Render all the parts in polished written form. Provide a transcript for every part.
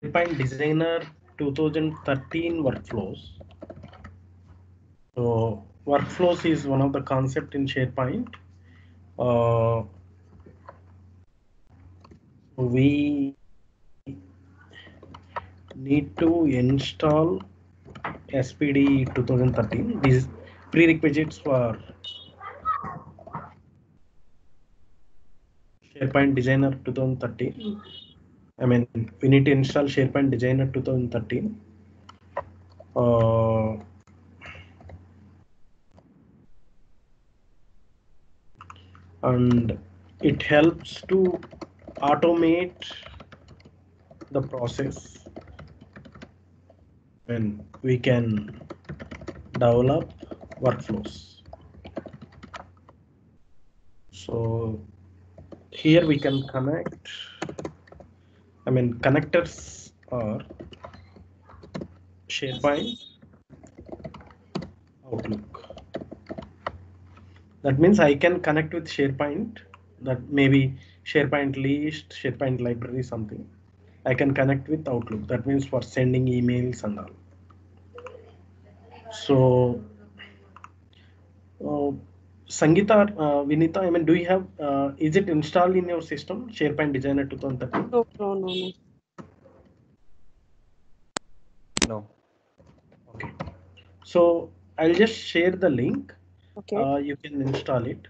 SharePoint Designer 2013 workflows. So workflows is one of the concept in SharePoint. We need to install SPD 2013. These prerequisites for SharePoint Designer 2013. I mean, we need to install SharePoint Designer 2013. And it helps to automate the process when we can develop workflows. So here we can connect, connectors are SharePoint, Outlook. That means I can connect with SharePoint, that maybe SharePoint list, SharePoint library, something. I can connect with Outlook. That means for sending emails and all. So, Sangeeta, Vinita, do you have, is it installed in your system, SharePoint Designer 2013? No. No. Okay. So I'll just share the link. Okay. You can install it.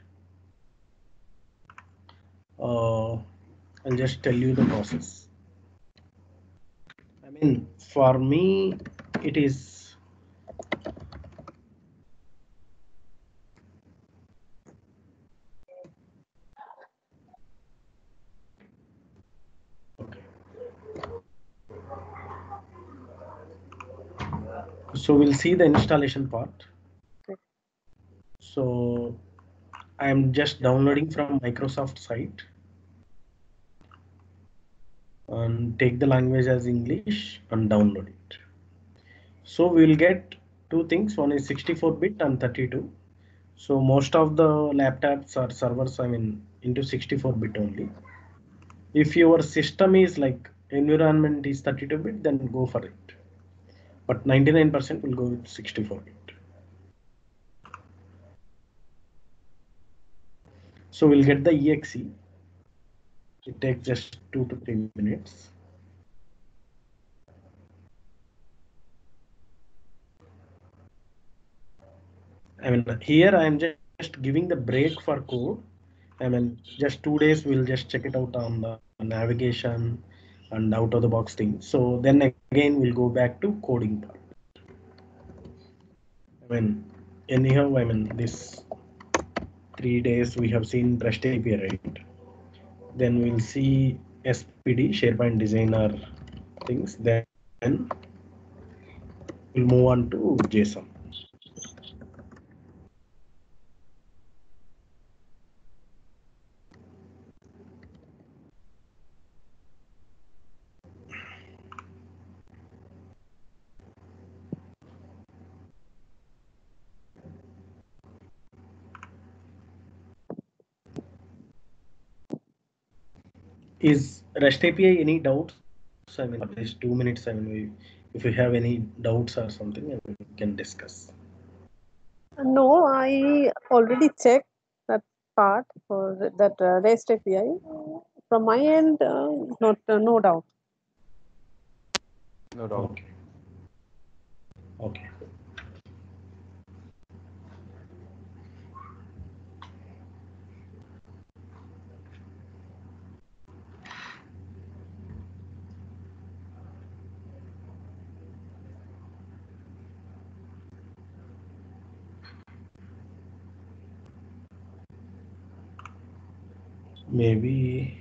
I'll just tell you the process. For me, it is okay. So we'll see the installation part. Okay. So I'm just downloading from Microsoft site and take the language as English and download it. So we'll get two things. One is 64-bit and 32. So most of the laptops or servers, into 64-bit only. If your system is like environment is 32-bit, then go for it. But 99% will go with 64-bit. So we'll get the exe. It takes just 2 to 3 minutes. Here I am just giving the break for code. Just 2 days we'll just check it out on the navigation and out of the box thing. So then again we'll go back to coding part. Anyhow, this 3 days we have seen REST API, right? Then we'll see SPD, SharePoint Designer things. Then we'll move on to JSON. Is REST API any doubts? These 2 minutes, if you have any doubts or something, we can discuss. No, I already checked that part for that REST API. From my end, no doubt. No doubt. Okay. Maybe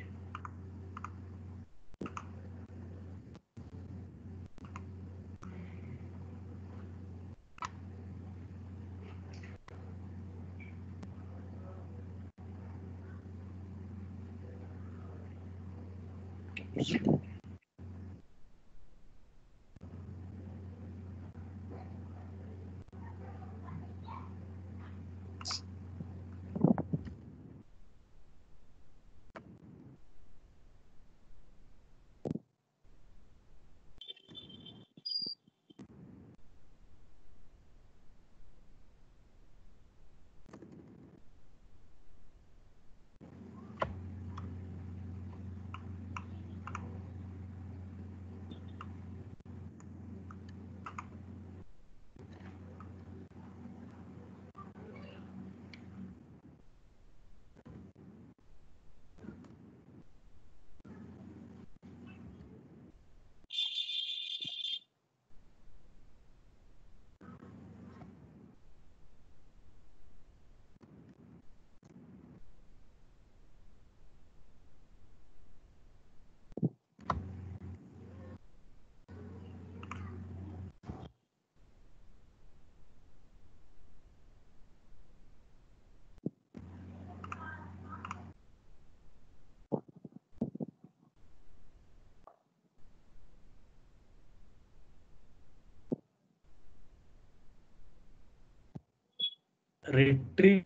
retrieve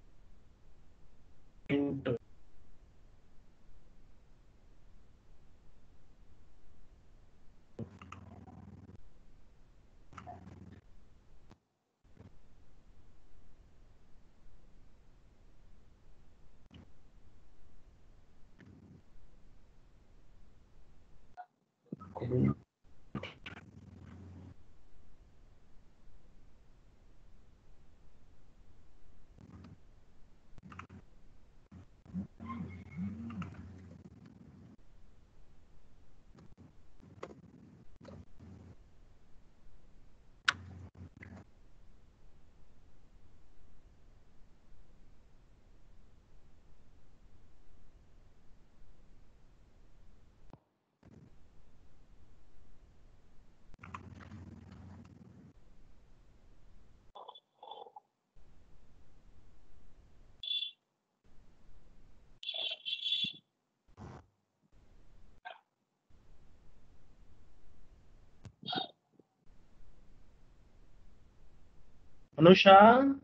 point. Anusha,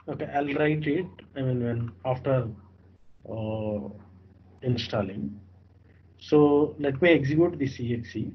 okay, I'll write it. I mean, when after uh, installing. So let me execute this exe.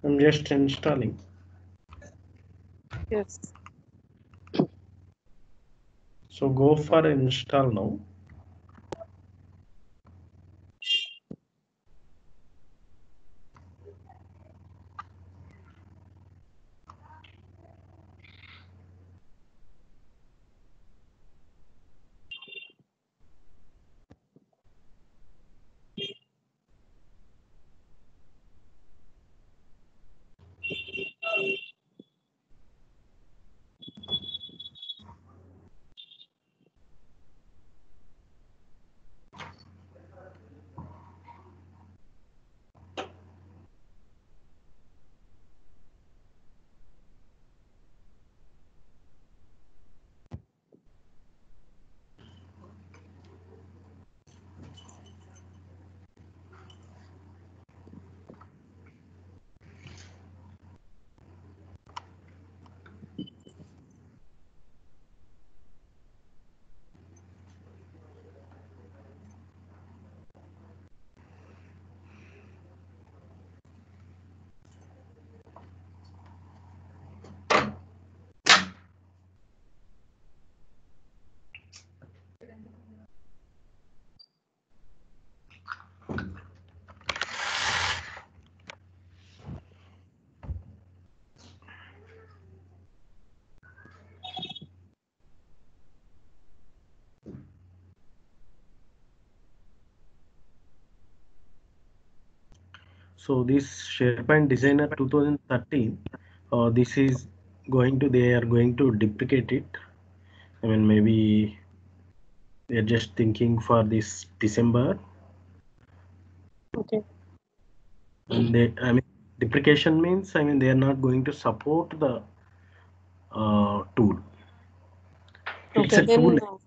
I'm just installing. Yes. So go for install now. So this SharePoint Designer 2013, this is going to, they are going to deprecate it. I mean, maybe they're just thinking for this December, Okay. and they, I mean, deprecation means, I mean, they are not going to support the tool. It's Okay. a tool, Then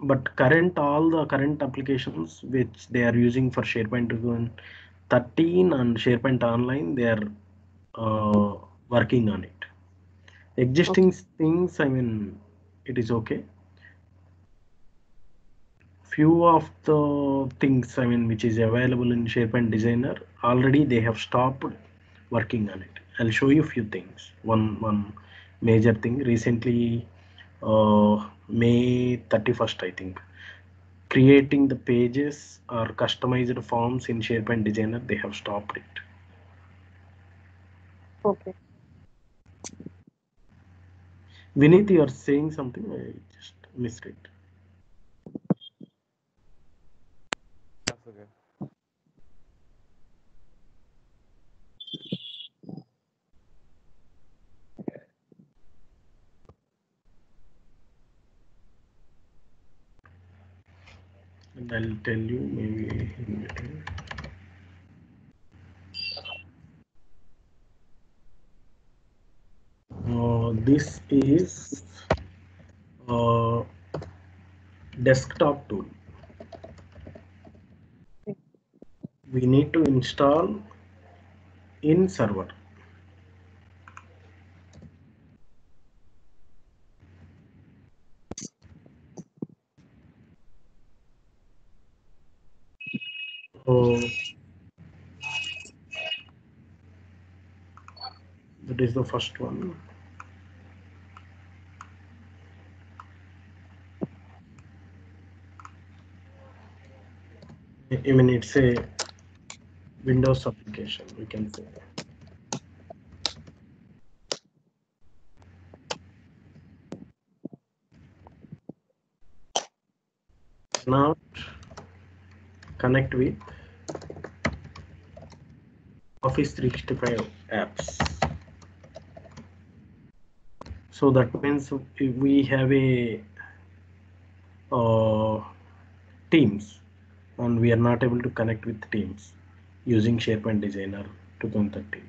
but current, all the current applications which they are using for SharePoint 2013 and SharePoint Online, they are working on it. Existing okay. things, I mean, it is okay. few of the things, I mean, which is available in SharePoint Designer, already they have stopped working on it. I'll show you few things. One major thing recently, May 31st, I think, creating the pages or customized forms in SharePoint Designer, they have stopped it. Okay. Vineet, you are saying something, I just missed it. That's okay. And I'll tell you maybe in between. This is uh, desktop tool. We need to install in server. So that is the first one. I mean, it's a Windows application, we can say. Cannot connect with Office 365 apps. So that means if we have a Teams and we are not able to connect with Teams using SharePoint Designer 2013.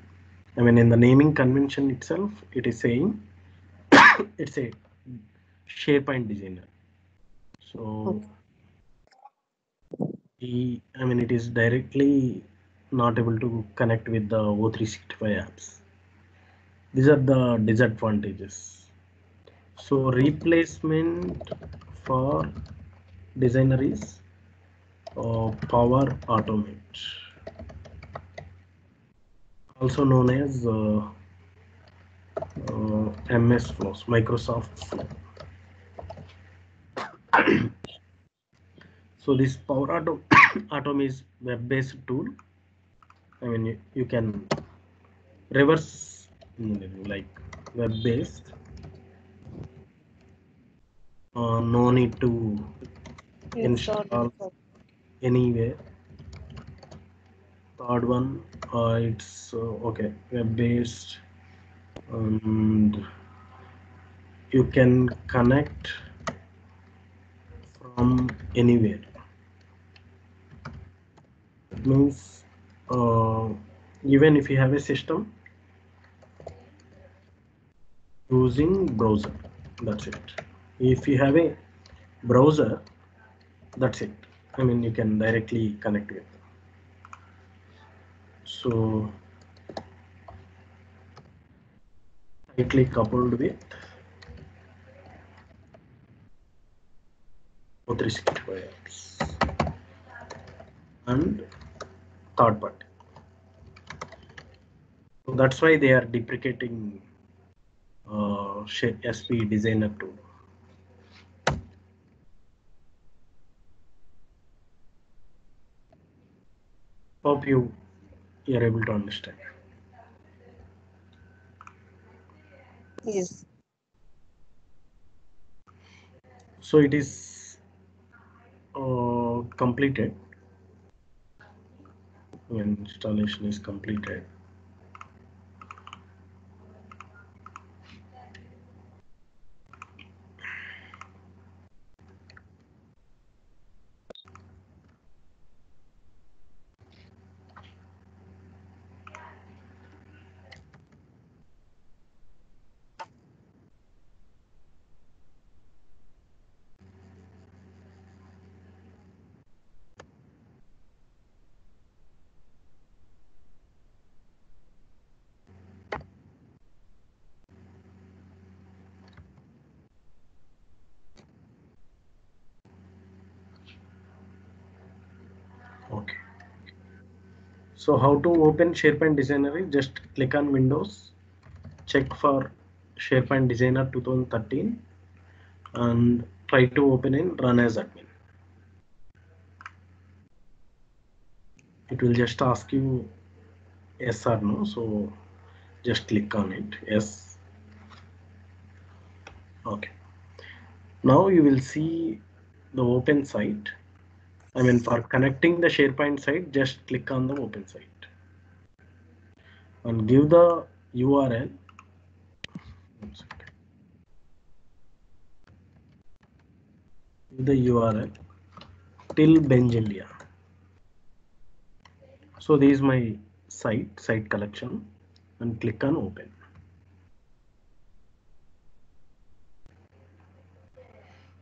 I mean, in the naming convention itself, it is saying it's a SharePoint Designer. So, Okay. I mean, it is directly not able to connect with the O365 apps. These are the disadvantages. So, replacement for designer is Power Automate, also known as MS Flows, Microsoft Flow. So this Atom is web-based tool. I mean, you can reverse like web-based. No need to Install in install server. anywhere. Third one, it's okay, web-based, and you can connect from anywhere. It means even if you have a system using browser, that's it. If you have a browser, that's it. I mean, you can directly connect with. So tightly coupled with O365 apps and third party. So that's why they are deprecating SP Designer tool. Hope you are able to understand. Yes. So it is completed when installation is completed. Okay. So how to open SharePoint Designer is just click on Windows, check for SharePoint Designer 2013 and try to open in run as admin. It will just ask you yes or no. So just click on it. Yes. Okay. Now you will see the open site. I mean, for connecting the SharePoint site, just click on the open site and give the URL. One second. Give the URL till Benj India. So this is my site collection and click on open.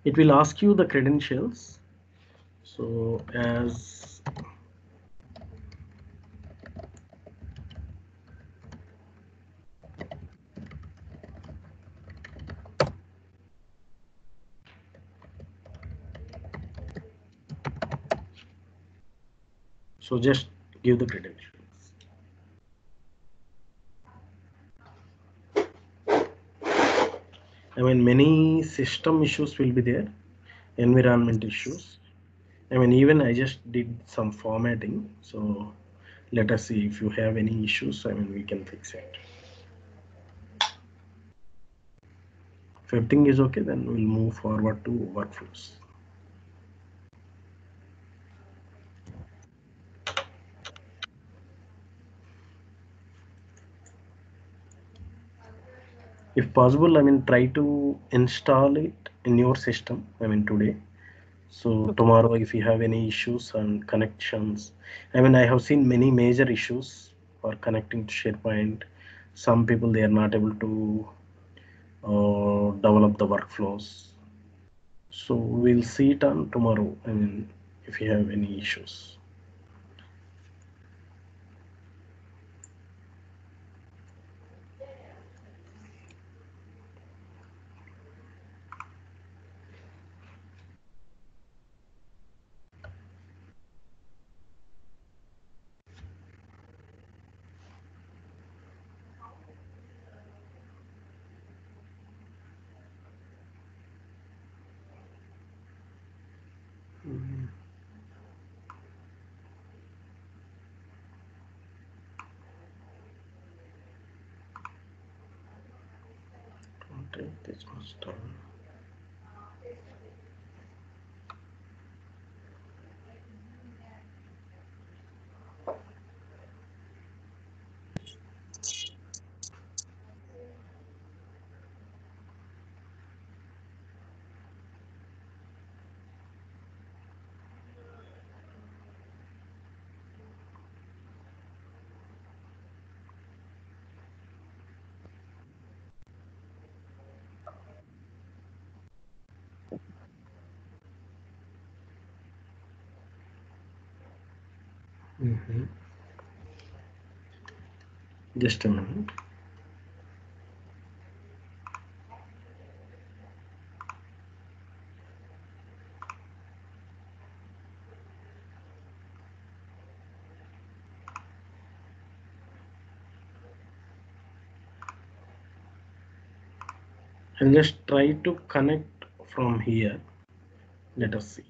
It will ask you the credentials. So just give the credentials. I mean, many system issues will be there, environment issues. I mean, even I just did some formatting. So let us see if you have any issues. I mean, we can fix it. If everything is okay, then we'll move forward to workflows. If possible, I mean, try to install it in your system. I mean, today. So Okay. tomorrow, if you have any issues and connections, I mean, I have seen many major issues for connecting to SharePoint. Some people they are not able to develop the workflows. So we'll see it on tomorrow. I mean, if you have any issues. Don't take this much time. Mhm. Just a minute. I'll just try to connect from here. Let us see.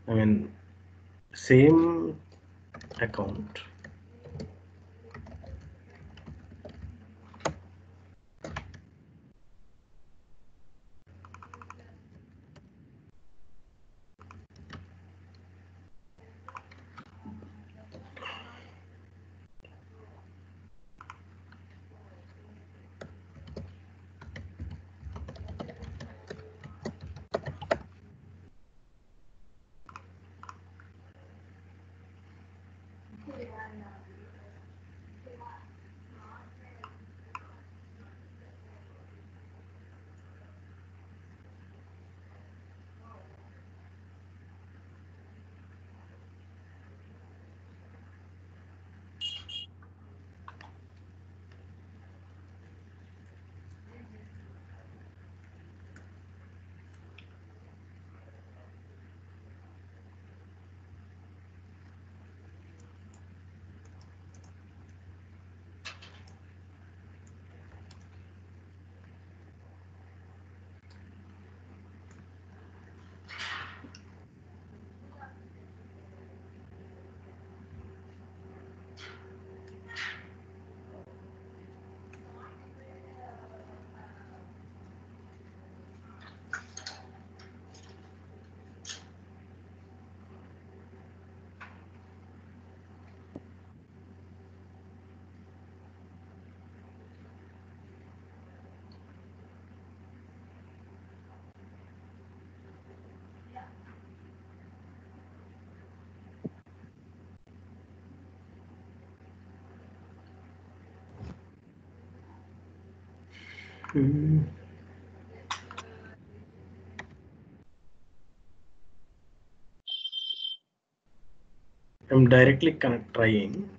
I mean, same account. Hmm. I'm directly trying.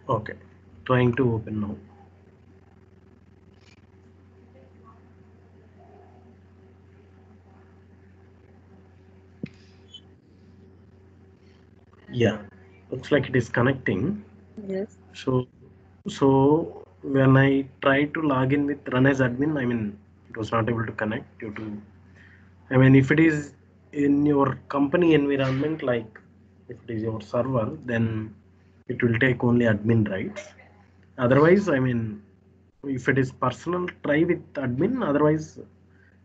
Okay, trying to open now. Yeah, looks like it is connecting. Yes. So when I tried to log in with run as admin, I mean, it was not able to connect due to, I mean, if it is in your company environment, like if it is your server, then it will take only admin rights. Otherwise, I mean, if it is personal, try with admin. Otherwise,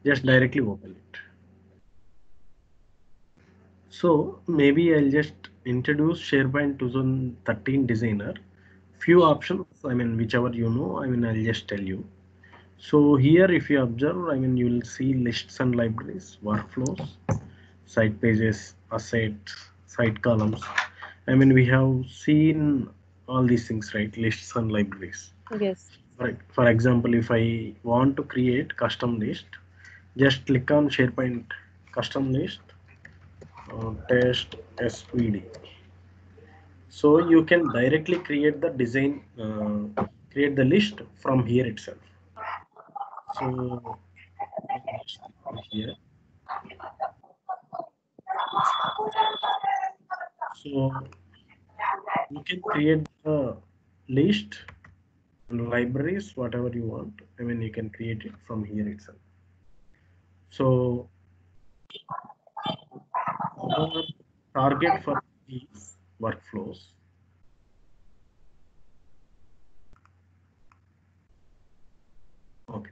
just directly open it. So maybe I'll just introduce SharePoint 2013 designer. Few options, I mean, whichever you know, I mean, I'll just tell you. So here, if you observe, I mean, you will see lists and libraries, workflows, site pages, assets, site columns. I mean, we have seen all these things, right? Lists and libraries. Yes. For example, if I want to create custom list, just click on SharePoint custom list, test SPD. So you can directly create the design, create the list from here itself. So just click here. So you can create the list and libraries, whatever you want. I mean, you can create it from here itself. So our target for these workflows. Okay.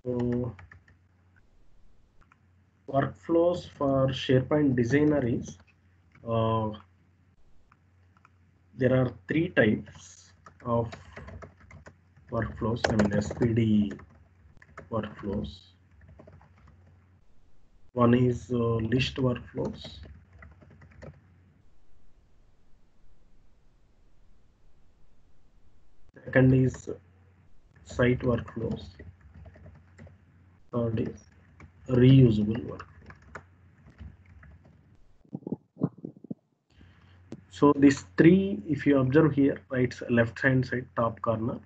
So workflows for SharePoint designer is uh, there are three types of workflows. I mean SPD workflows. One is list workflows. Second is site workflows. Third is reusable workflow. So these three, if you observe here, right, left hand side top corner,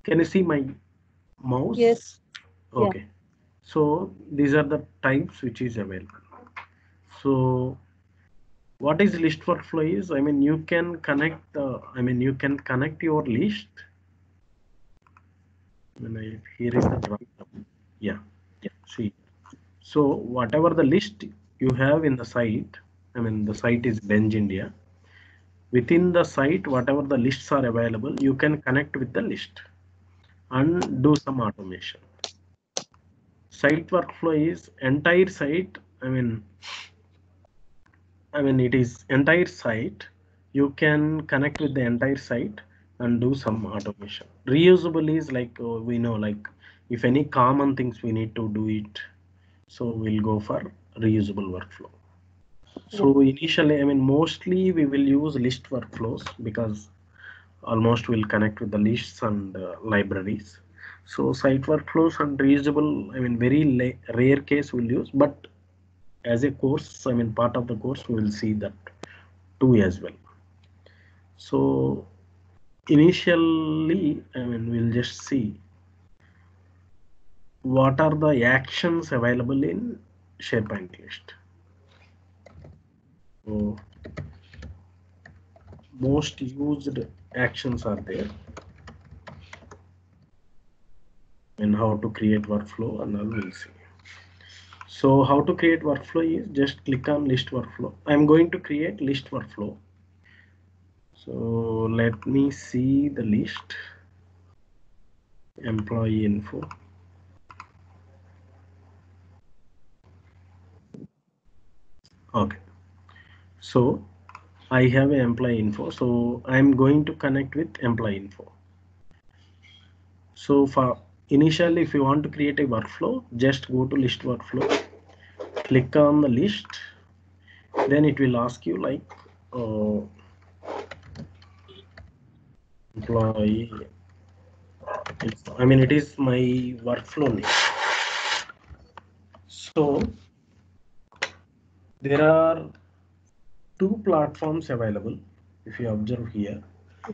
can you see my mouse? Yes. Yeah. Okay. So these are the types which is available. So what is list workflow is, I mean, you can connect the, I mean, you can connect your list. Here is the drop down. Yeah. See. So whatever the list you have in the site, I mean, the site is Bench India. Within the site, whatever the lists are available, you can connect with the list and do some automation. Site workflow is entire site. I mean it is entire site. You can connect with the entire site and do some automation. Reusable is like we know, like if any common things we need to do it, so we'll go for reusable workflow. Yeah. So initially, I mean, mostly we will use list workflows because almost will connect with the lists and libraries. So site workflows and reusable, I mean, very rare case we'll use, but as a course, I mean, part of the course, we will see that too as well. So initially, I mean, we'll just see what are the actions available in SharePoint list. So most used actions are there, and how to create workflow and all we'll see. So how to create workflow is just click on list workflow. I'm going to create list workflow. So let me see the list. Employee info. Okay. So I have an employee info. So I'm going to connect with employee info. So for initially, if you want to create a workflow, just go to list workflow, click on the list, then it will ask you like employee. I mean, it is my workflow name. So there are two platforms available. If you observe here,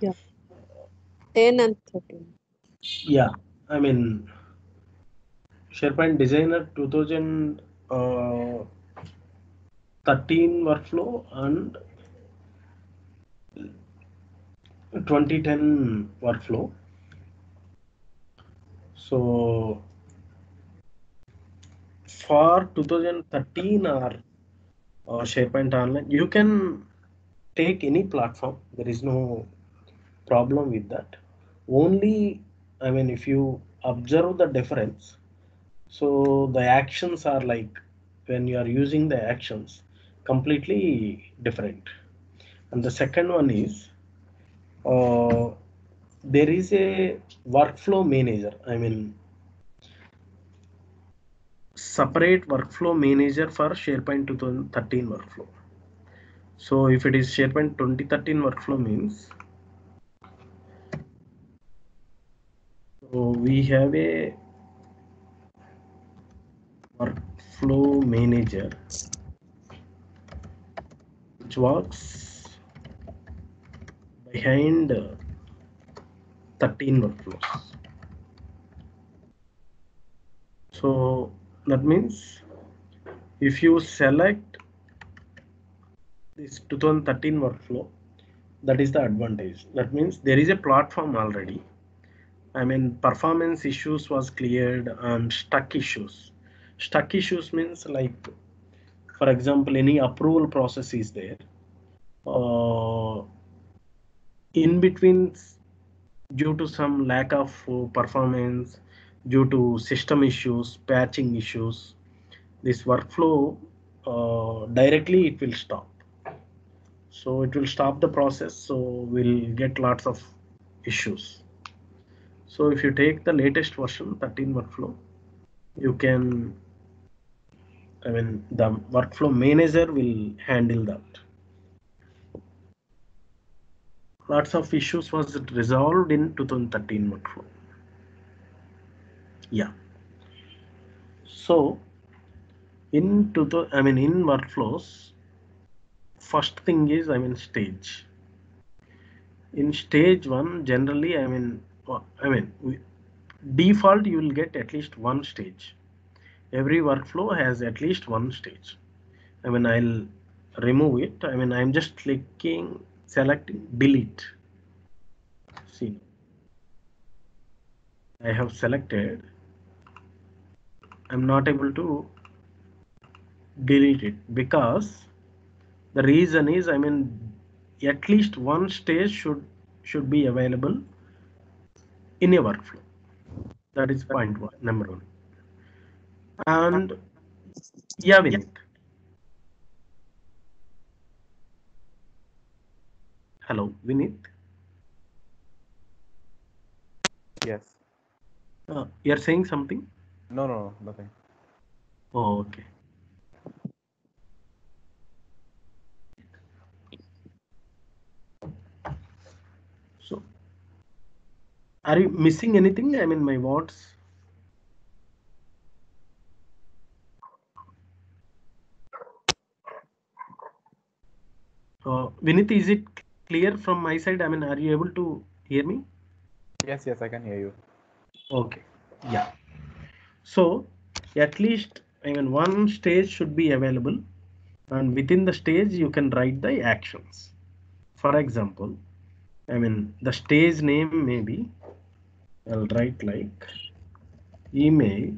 Yeah. 10 and 13. yeah, I mean SharePoint Designer 2013 workflow and 2010 workflow. So for 2013 or SharePoint Online, you can take any platform. There is no problem with that. Only, I mean, if you observe the difference, so the actions are like when you are using the actions completely different. And the second one is uh, there is a workflow manager. I mean, separate workflow manager for SharePoint 2013 workflow. So if it is SharePoint 2013 workflow means, so we have a workflow manager which works behind 13 workflows. So that means if you select this 2013 workflow, that is the advantage. That means there is a platform already. I mean, performance issues was cleared and stuck issues. Stuck issues means like, for example, any approval process is there. Uh, in between, due to some lack of performance, due to system issues, patching issues, this workflow directly it will stop. So it will stop the process. So we'll get lots of issues. So if you take the latest version 13 workflow, you can, I mean, the workflow manager will handle that. Lots of issues was resolved in 2013 workflow. Yeah. So I mean, in workflows, first thing is, I mean, stage. In stage one, generally, default you will get at least one stage. Every workflow has at least one stage. I mean, I'll remove it. I mean, I'm just clicking, selecting, delete. See, I have selected. I'm not able to delete it because the reason is, I mean, at least one stage should be available in a workflow. That is point one, number one. And yeah, Vinit. Hello, Vinit. Yes. You're saying something? No, no, no, nothing. Oh, okay. So, are you missing anything? I mean, my words. Vinit, is it clear from my side? I mean, are you able to hear me? Yes, yes, I can hear you. Okay. Yeah. So, at least, I mean, one stage should be available, and within the stage, you can write the actions. For example, I mean, the stage name may be, I'll write like email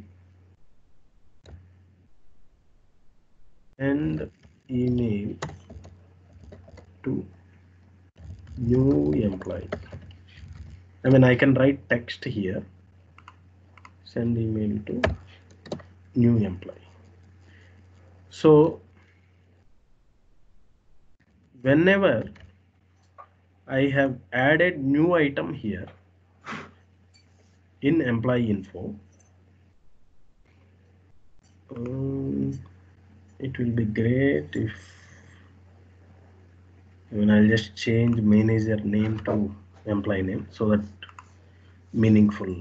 and email to new employee. I mean, I can write text here, send email to new employee. So whenever I have added new item here in employee info, it will be great if, I mean, I'll just change manager name to employee name so that meaningful.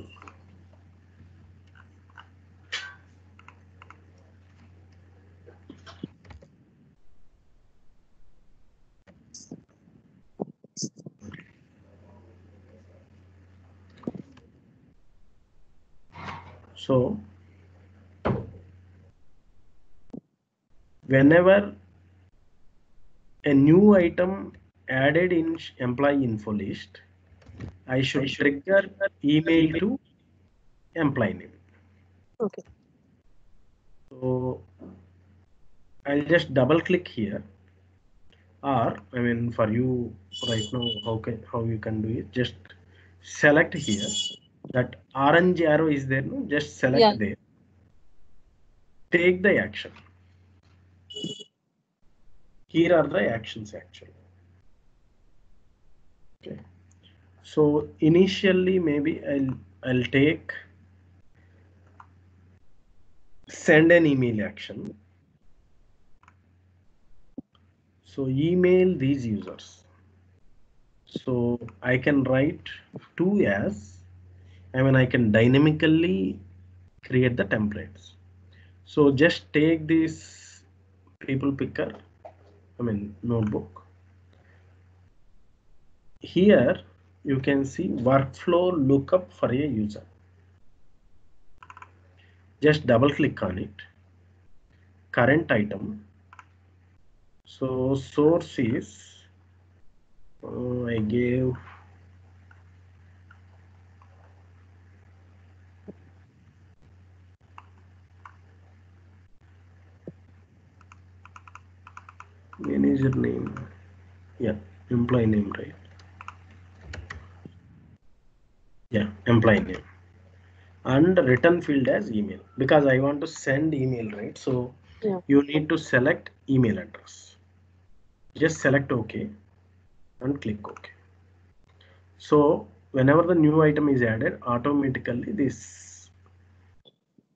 So whenever a new item added in employee info list, I should trigger email to employee name. Okay. So I'll just double click here, or I mean for you right now, how you can do it, just select here, that orange arrow is there, no? Just select Yeah. there, take the action. Here are the actions actually. Okay. So initially maybe I'll take send an email action. So email these users. So I can write to as, I mean, I can dynamically create the templates. So just take this people picker, I mean, notebook. Here you can see workflow lookup for a user. Just double click on it. Current item. So source is, I gave manager name. Yeah, employee name, right? Yeah, employee name. And return field as email, because I want to send email, right? So Yeah. you need to select email address. Just select OK and click OK. So whenever the new item is added, automatically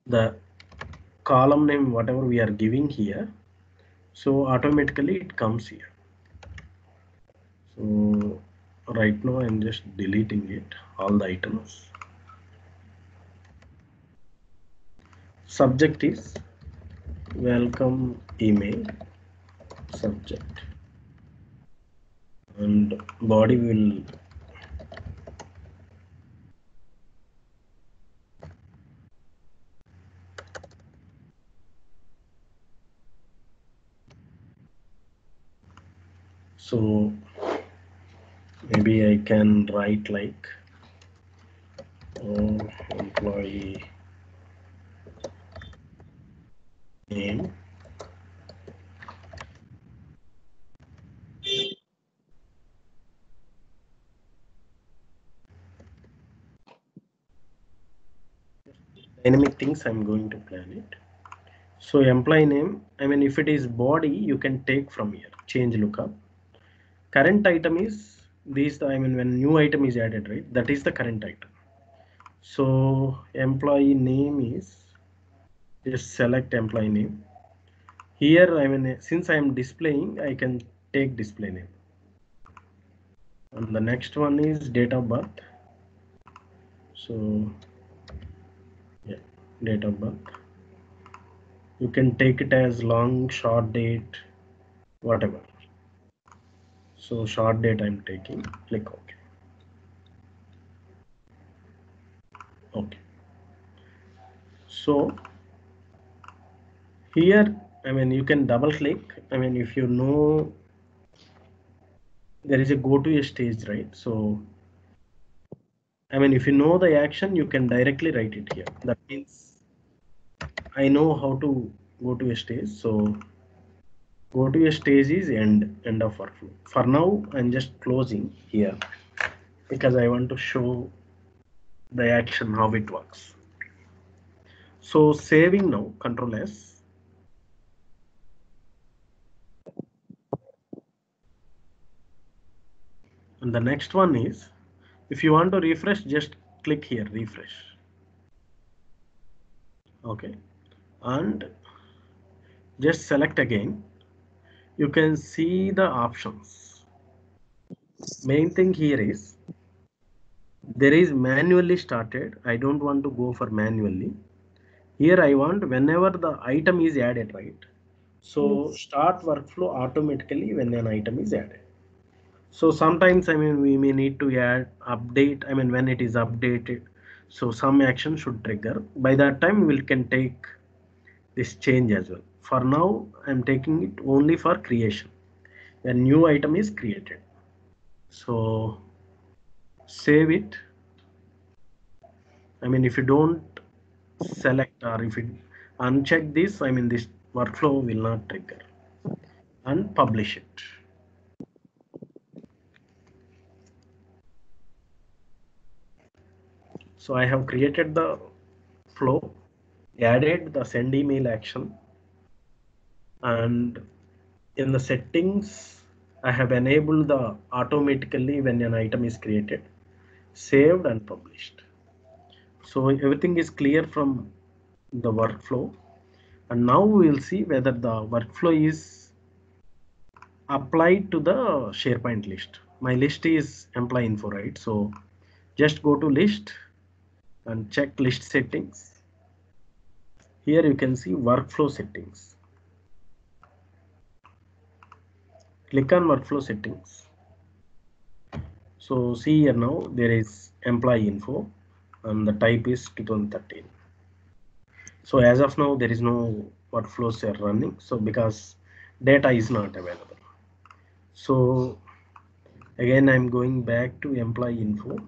the column name whatever we are giving here, so automatically it comes here. So right now I'm just deleting it, all the items. Subject is welcome email subject, and body will so maybe I can write like employee name dynamic things I'm going to plan it. So employee name, I mean, if it is body, you can take from here, change lookup. Current item is these, I mean, when new item is added, right? That is the current item. So employee name is, just select employee name. Here, I mean, since I am displaying, I can take display name. And the next one is date of birth. So yeah, date of birth. You can take it as long, short date, whatever. So short date I'm taking, click OK. Okay. So here, I mean, you can double click. I mean, if you know there is a go to a stage, right? So I mean, if you know the action, you can directly write it here. That means I know how to go to a stage. So Go to a stage is end of workflow. For now, I'm just closing here because I want to show the action how it works. So saving now, Control S. And the next one is, if you want to refresh, just click here, refresh. Okay, and just select again. You can see the options. Main thing here is there is manually started. I don't want to go for manually. Here I want whenever the item is added, right? So Yes. start workflow automatically when an item is added. So sometimes, I mean, we may need to add update. I mean, when it is updated, so some action should trigger. By that time, we can take this change as well. For now, I'm taking it only for creation. A new item is created. So save it. I mean, if you don't select or if you uncheck this, I mean, this workflow will not trigger, and publish it. So I have created the flow, added the send email action, and in the settings, I have enabled the automatically when an item is created, saved and published. So everything is clear from the workflow. And now we will see whether the workflow is applied to the SharePoint list. My list is employee info, right? So just go to list and check list settings. Here you can see workflow settings. Click on workflow settings. So see here now there is employee info and the type is 2013. So as of now there is no workflows are running. So because data is not available. So again I'm going back to employee info.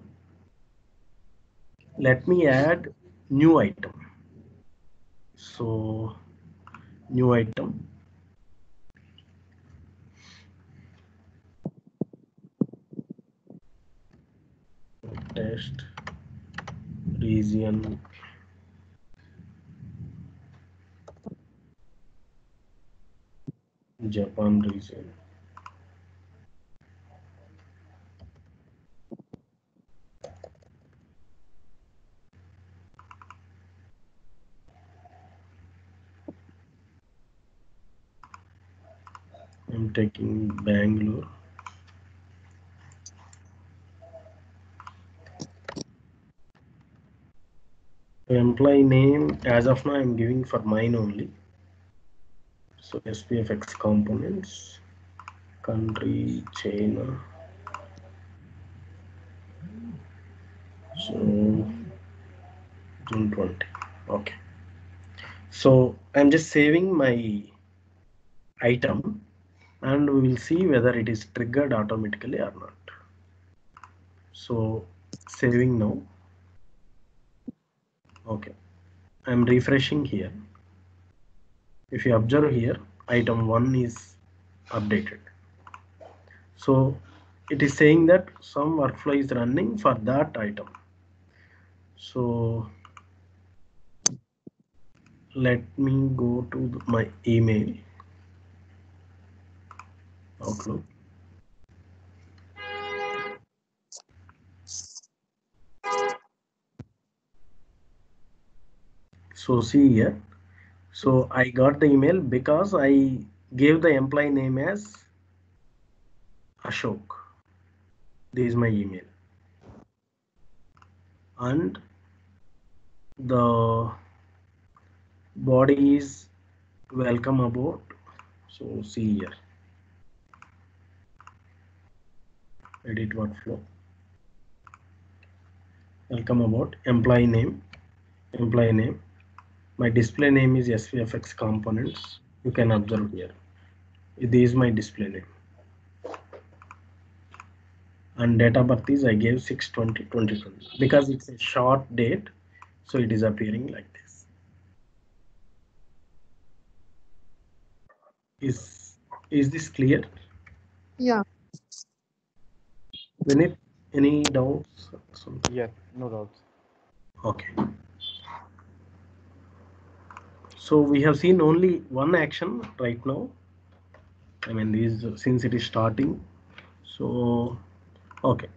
Let me add new item. So new item. Test region Japan region. I'm taking Bangalore. Employee name as of now I'm giving for mine only. So SPFX components, country China. So June 20. Okay. So I'm just saving my item and we will see whether it is triggered automatically or not. So saving now. Okay. I'm refreshing here. If you observe here, item 1 is updated. So it is saying that some workflow is running for that item. So let me go to my email, Outlook. So see here. So I got the email because I gave the employee name as Ashok. This is my email. And the body is welcome aboard. So see here. Edit workflow. Welcome aboard. Employee name. Employee name. My display name is SVFX components. You can observe here. This is my display name. And date of birth is I gave 6/20/2020 because it's a short date, so it is appearing like this. Is Is this clear? Yeah. Vinith, any doubts? Something? Yes, no doubts. Okay. So we have seen only one action right now. I mean, these since it is starting. So, okay.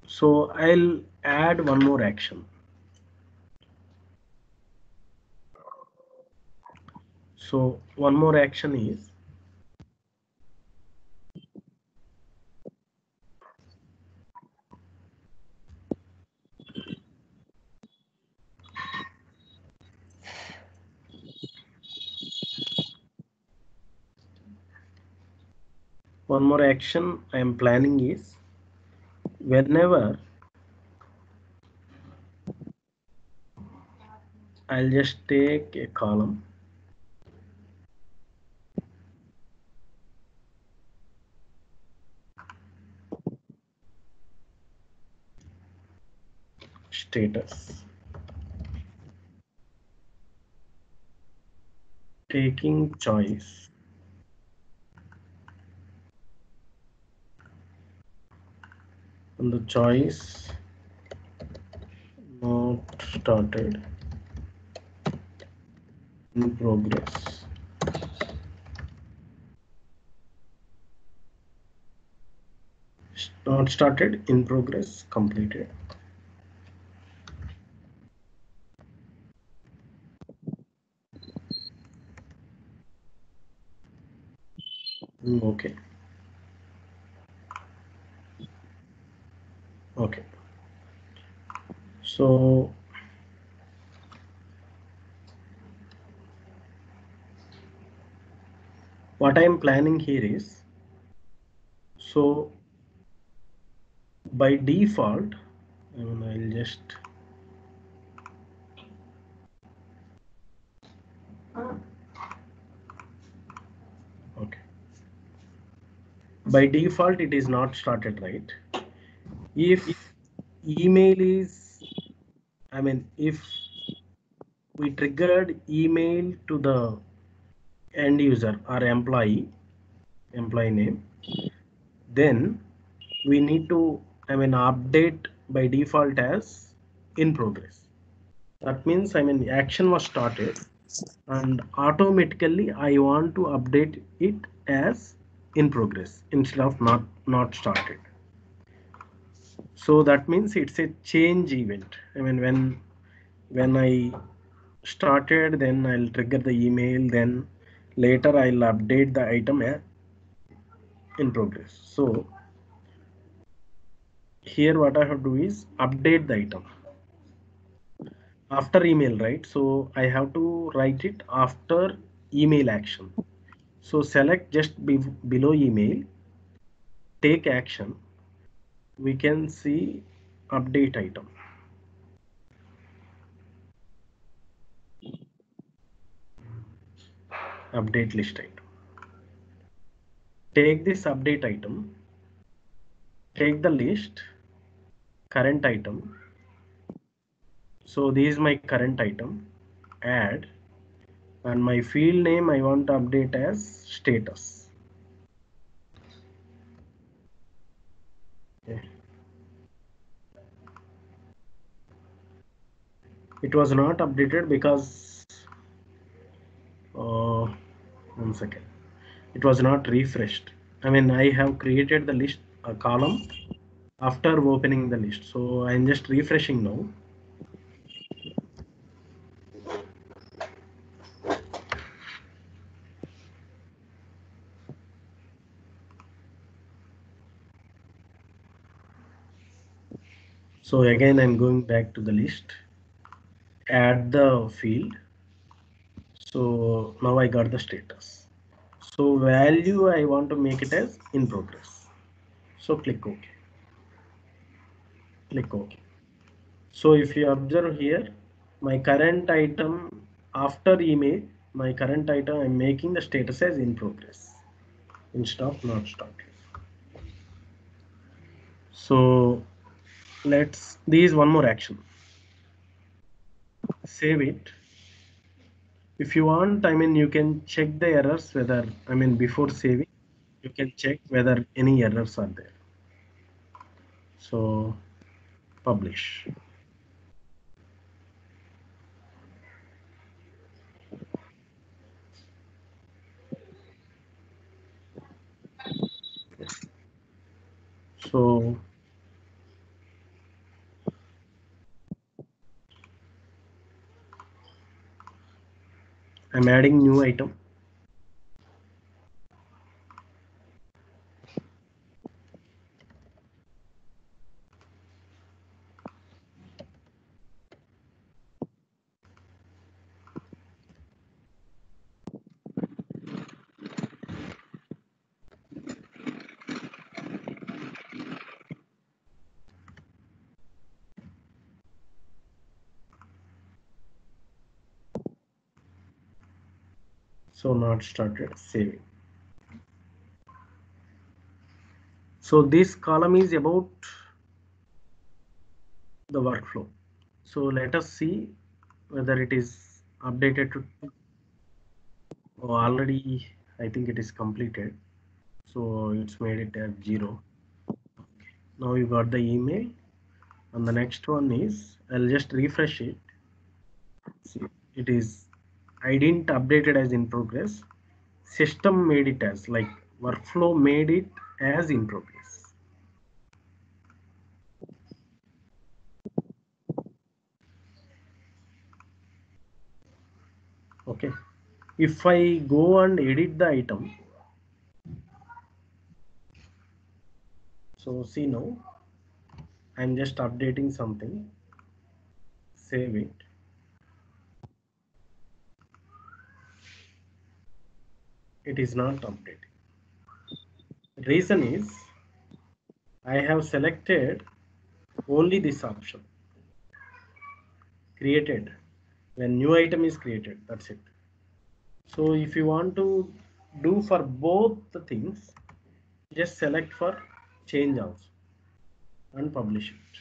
So I'll add one more action. So one more action is one more action I am planning is whenever I'll just take a column status, taking choice, and the choice not started, in progress. Not started, in progress, completed. Okay. Okay. So what I am planning here is, so by default, I mean, I'll just okay. By default, it is not started, right? If email is, I mean, if we triggered email to the end user or employee name, then we need to, I mean, update by default as in progress. That means, I mean, action was started and automatically I want to update it as in progress instead of not started. So that means it's a change event. I mean, when I started, then I'll trigger the email, then later I'll update the item in progress. So here what I have to do is update the item after email, right? So I have to write it after email action. So select just below email, take action. We can see update item, update list item. Take this update item, take the list, current item. So this is my current item, add, and my field name I want to update as status. Okay. It was not updated because one second, it was not refreshed. I mean, I have created the list a column after opening the list, so I'm just refreshing now. So again, I'm going back to the list, add the field. So now I got the status. So value I want to make it as in progress. So click OK. Click OK. So if you observe here, my current item after email, my current item I'm making the status as in progress instead of not started. So this is one more action. Save it. If you want, I mean, you can check the errors whether, I mean, before saving, you can check whether any errors are there. So publish. So I'm adding new item. So not started, saving. So this column is about the workflow. So let us see whether it is updated to already. I think it is completed. So it's made it at 0. Now you got the email, and the next one is, I'll just refresh it. See, it is, I didn't update it as in progress. System made it as, like, workflow made it as in progress. Okay. If I go and edit the item, so see now, I'm just updating something, save it. It is not updating. Reason is, I have selected only this option, created, when new item is created, that's it. So if you want to do for both the things, just select for change also and publish it.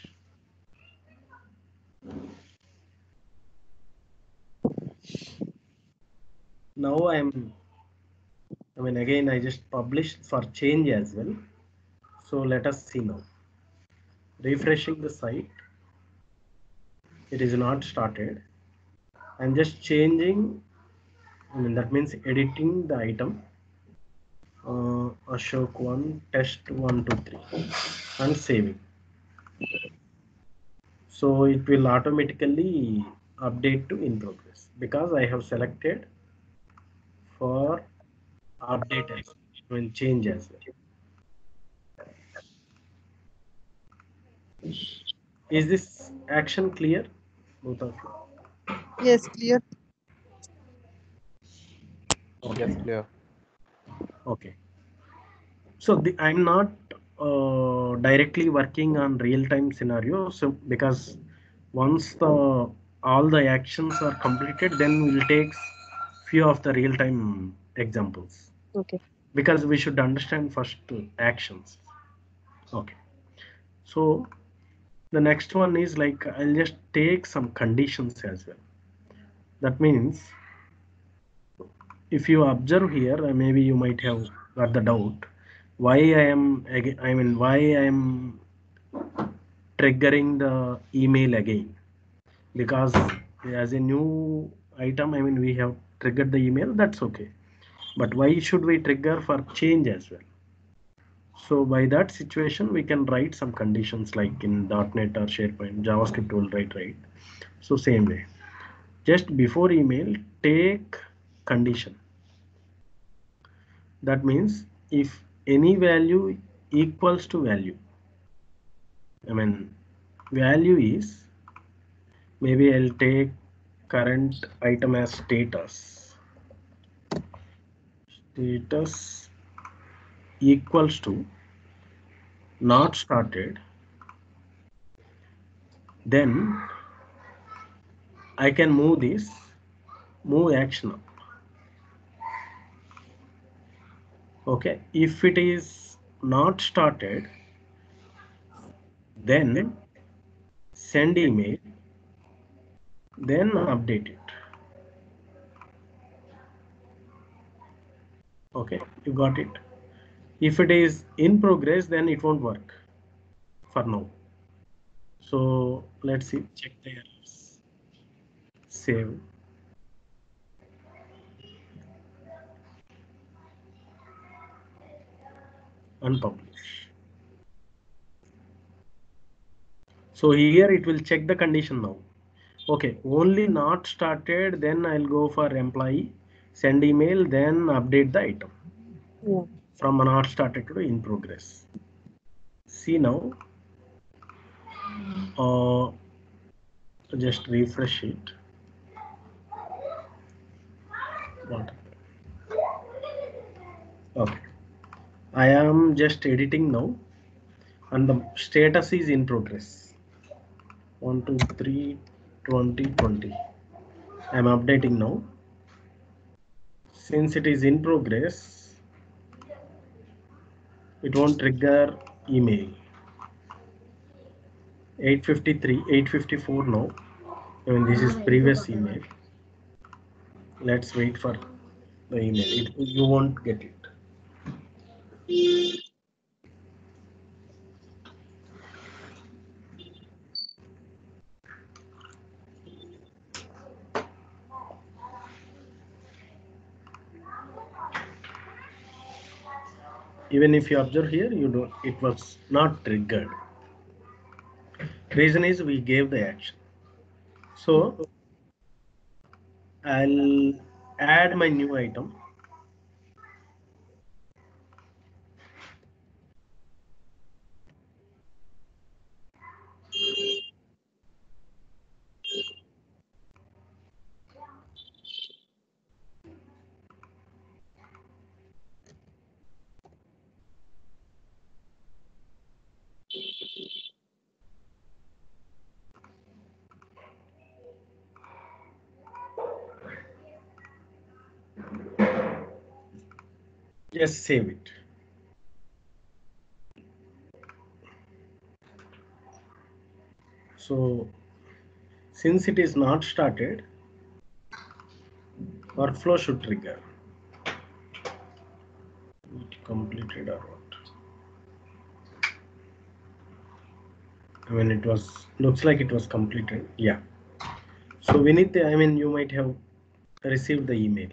Now I mean, again, I just published for change as well. So let us see now. Refreshing the site. It is not started. I'm just changing, I mean, that means editing the item. Ashok 1, test 1, 2, 3, and saving. So it will automatically update to in progress because I have selected for update as well, and change as well. Is this action clear, both of you? Yes, clear. Yes, clear. Okay. So I'm not directly working on real-time scenario. So because once all the actions are completed, then we'll take few of the real-time examples. Okay. Because we should understand first actions. Okay. So the next one is, like, I'll just take some conditions as well. That means if you observe here, maybe you might have got the doubt why I mean, why I am triggering the email again, because as a new item, I mean, we have triggered the email, that's okay, but why should we trigger for change as well? So by that situation, we can write some conditions, like in .NET or SharePoint, JavaScript will write, right? So same way, just before email, take condition. That means if any value equals to value, I mean, value is, maybe I'll take current item as status. Status equals to not started, then I can move this, move action up. Okay, if it is not started, then send email, then update it. Okay, you got it. If it is in progress, then it won't work for now. So let's see, check the errors. Save. Unpublish. So here it will check the condition now. Okay, only not started, then I'll go for employee, send email, then update the item Yeah. from not started to in progress. See now, uh, just refresh it. What? Okay, I am just editing now, and the status is in progress. 1, 2, 3, 20, 20. I am updating now. Since it is in progress, it won't trigger email. 853, 854 now. I mean, this is previous email. Let's wait for the email. You won't get it. Even if you observe here, you don't. It was not triggered. Reason is we gave the action. So I'll add my new item. Just save it. So since it is not started, workflow should trigger. It completed or what? I mean, it was looks like it was completed. Yeah. So Vinith, I mean, you might have received the email.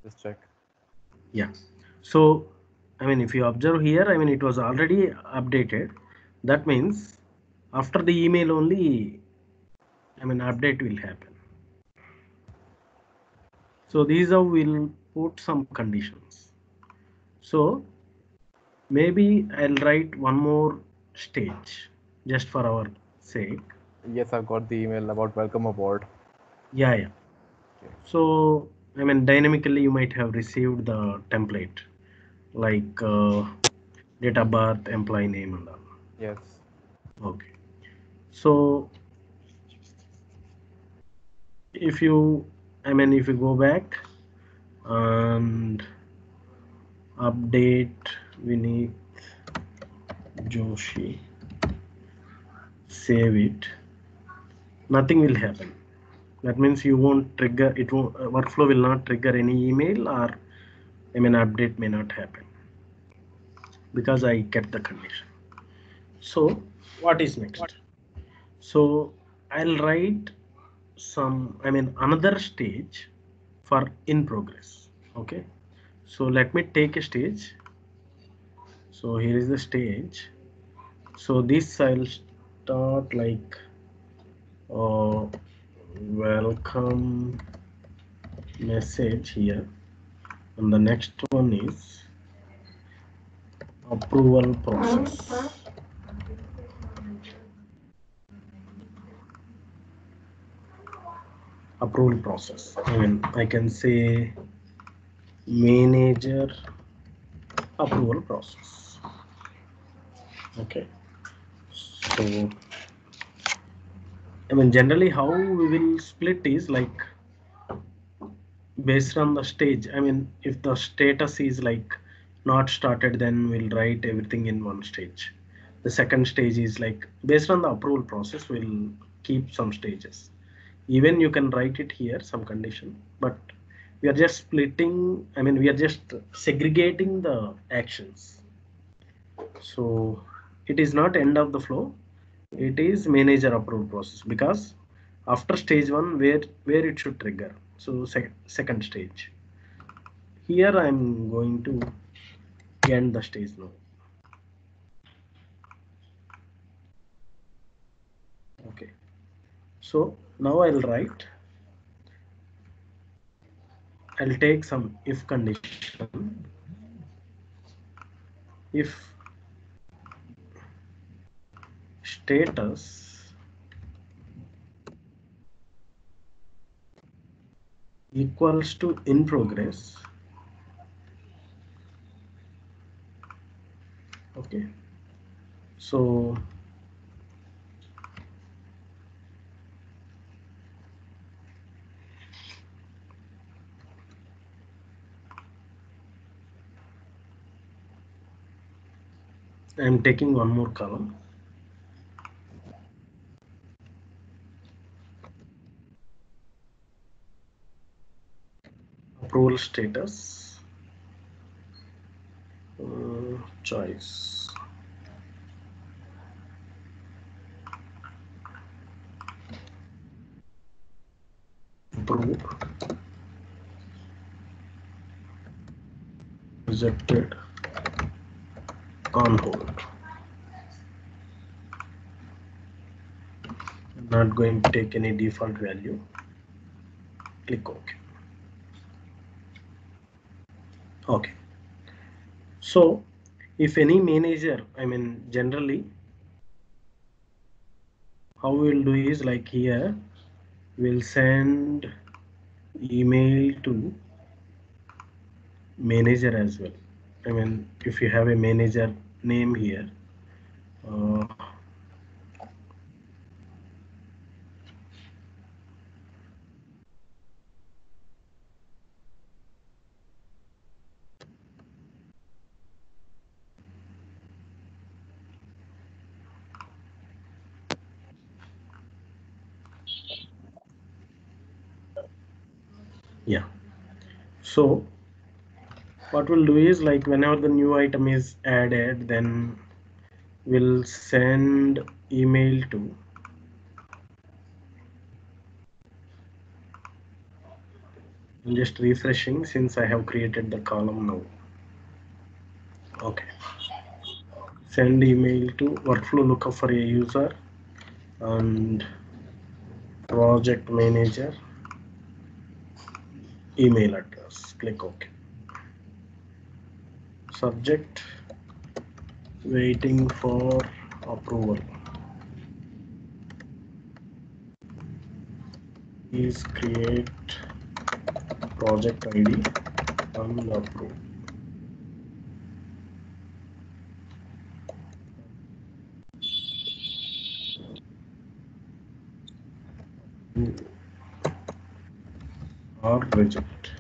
Just check. Yeah. So I mean, if you observe here, I mean, it was already updated. That means after the email only, I mean, update will happen. So these are we'll put some conditions. So maybe I'll write one more stage just for our sake. Yes, I've got the email about welcome aboard. Yeah, yeah. Okay. So I mean, dynamically you might have received the template like date of birth, employee name, and all. Yes. Okay. So if you, I mean, if you go back and update Vinith Joshi, save it, nothing will happen. That means you won't trigger it. Won't, workflow will not trigger any email, or I mean, update may not happen because I kept the condition. So what is next? So I'll write some, I mean, another stage for in progress. Okay. So let me take a stage. So here is the stage. So this I'll start like uh, welcome message here, and the next one is approval process. Approval process. I mean, I can say manager approval process. Okay. So I mean, generally how we will split is like based on the stage. I mean, if the status is like not started, then we'll write everything in one stage. The second stage is like based on the approval process, we'll keep some stages. Even you can write it here, some condition, but we are just splitting, I mean, we are just segregating the actions. So it is not end of the flow, it is manager approved process, because after stage one, where it should trigger. So second stage. Here I am going to end the stage now. Okay. So now I'll write, I'll take some if condition. If status equals to in progress, okay, so I'm taking one more column, approval status, choice, approved, rejected, on hold. I'm not going to take any default value. Click OK. Okay. So if any manager, I mean, generally, how we'll do is like here, we'll send email to manager as well. I mean, if you have a manager name here, uh, yeah. So what we'll do is like whenever the new item is added, then we'll send email to I'm just refreshing since I have created the column now. Okay. Send email to workflow lookup for a user and project manager email address. Click OK. Subject waiting for approval. Please create project ID and approve. Or reject.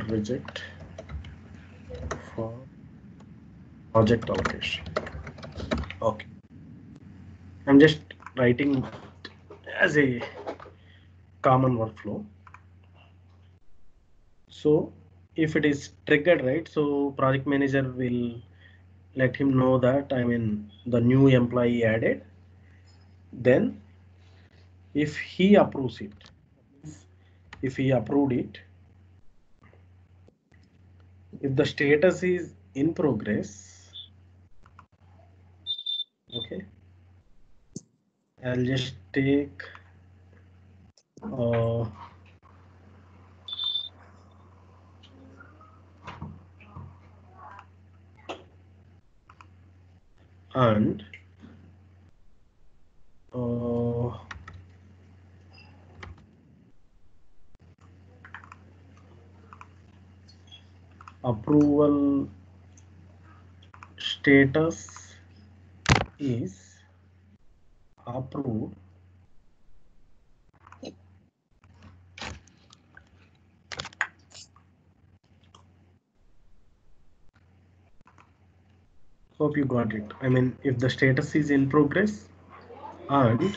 Reject for project allocation. Okay. I'm just writing as a common workflow. So if it is triggered, right, so project manager will let him know that I mean the new employee added. Then if he approves it, if he approved it, if the status is in progress, okay, I'll just take and approval status is approved. Hope you got it. I mean, if the status is in progress, and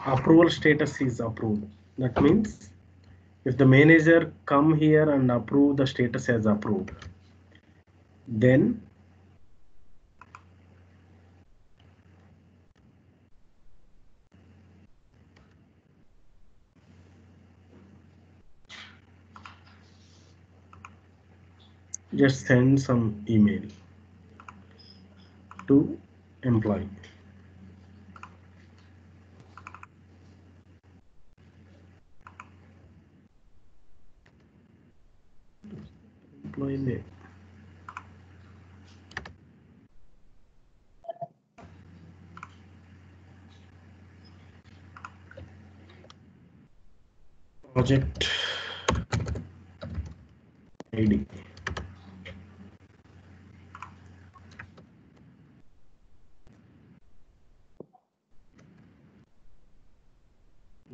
approval status is approved. That means if the manager come here and approve the status as approved, then just send some email to employee. Employee name. Project ID.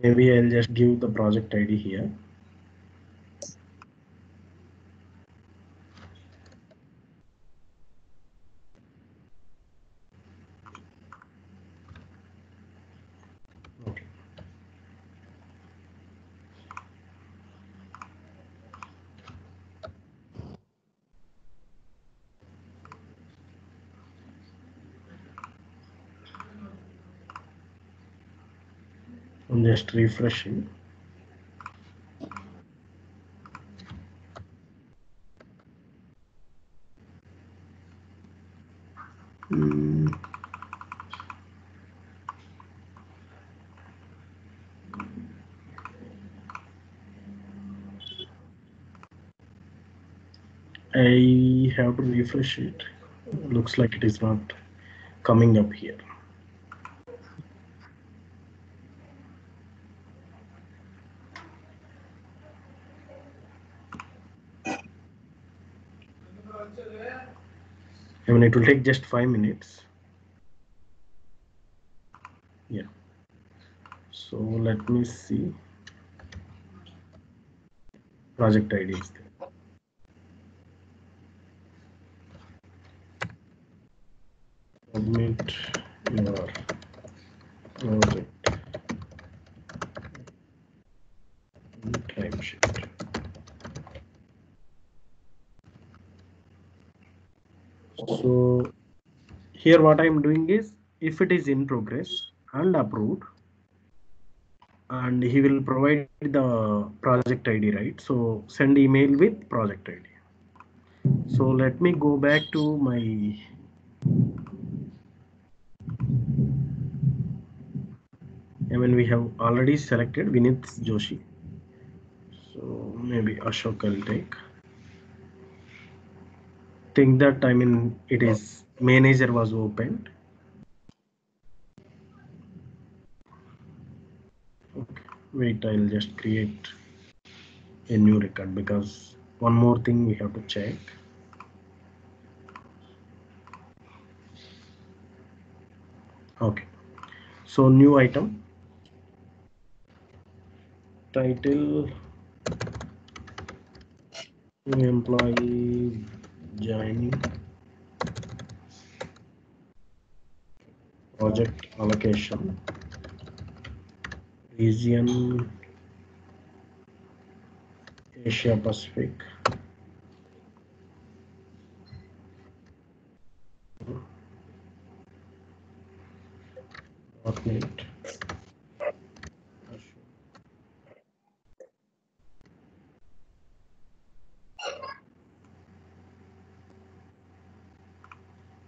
Maybe I'll just give the project ID here. Okay. I'm just refreshing. I have to refresh it. Looks like it is not coming up here. I mean, it will take just 5 minutes. Yeah. So let me see. Project ID is there. Submit your project timesheet. So here what I'm doing is, if it is in progress and approved, and he will provide the project ID, right? So send email with project ID. So let me go back to my we have already selected Vinith Joshi. So maybe Ashok will take. Think that it is manager was opened. Okay. Wait, I'll just create a new record because one more thing we have to check. Okay. So new item. Title, new employee joining, project allocation, region Asia Pacific, .NET,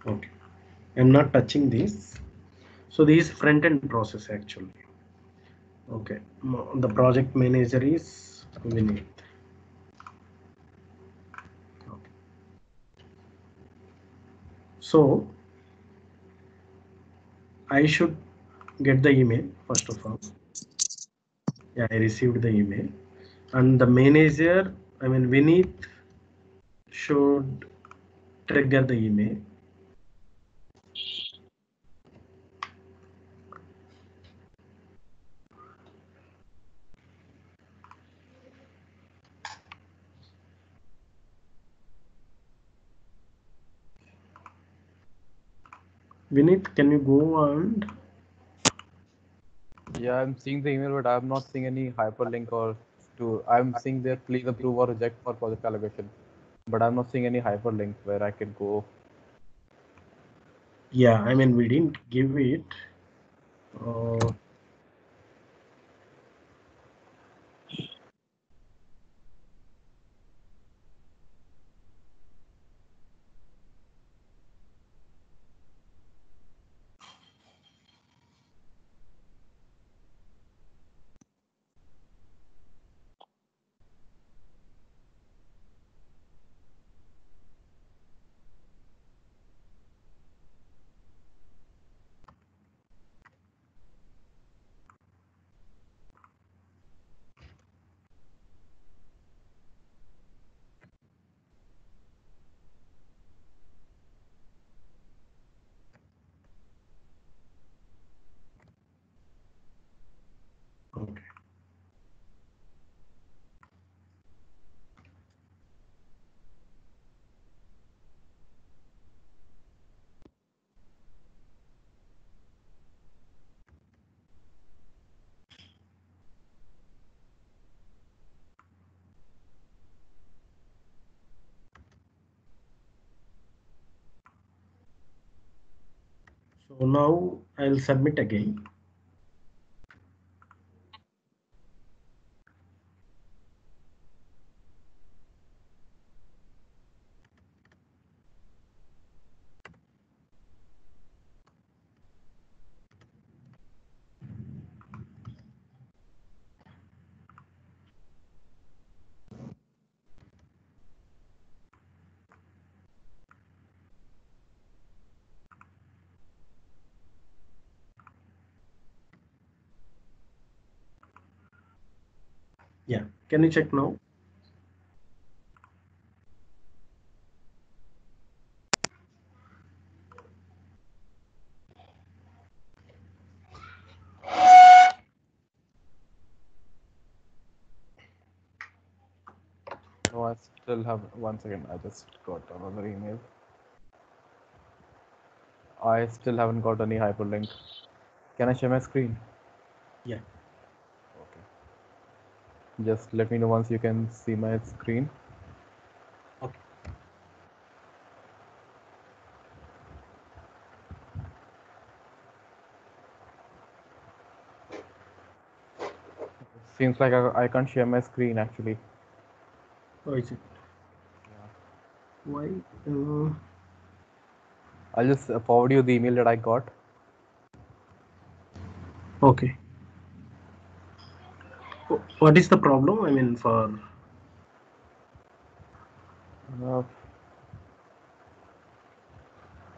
okay. I'm not touching this. So this is front end process actually. Okay. The project manager is Vinith. Okay. So I should get the email first of all. Yeah, I received the email, and the manager, Vinith, should trigger the email. Vinith, can you go and Yeah, I'm seeing the email, but I'm not seeing any hyperlink or to. I'm seeing there, please approve or reject for project allocation, but I'm not seeing any hyperlink where I can go. Yeah, I mean, we didn't give it. Uh, okay. So now I'll submit again. Yeah, can you check now? No, I still have 1 second. I just got another email. I still haven't got any hyperlink. Can I share my screen? Yeah. Okay. Just let me know once you can see my screen. Okay. Seems like I can't share my screen actually. Oh, is it? Yeah. Why? I'll just forward you the email that I got. Okay. What is the problem? I mean, for Uh,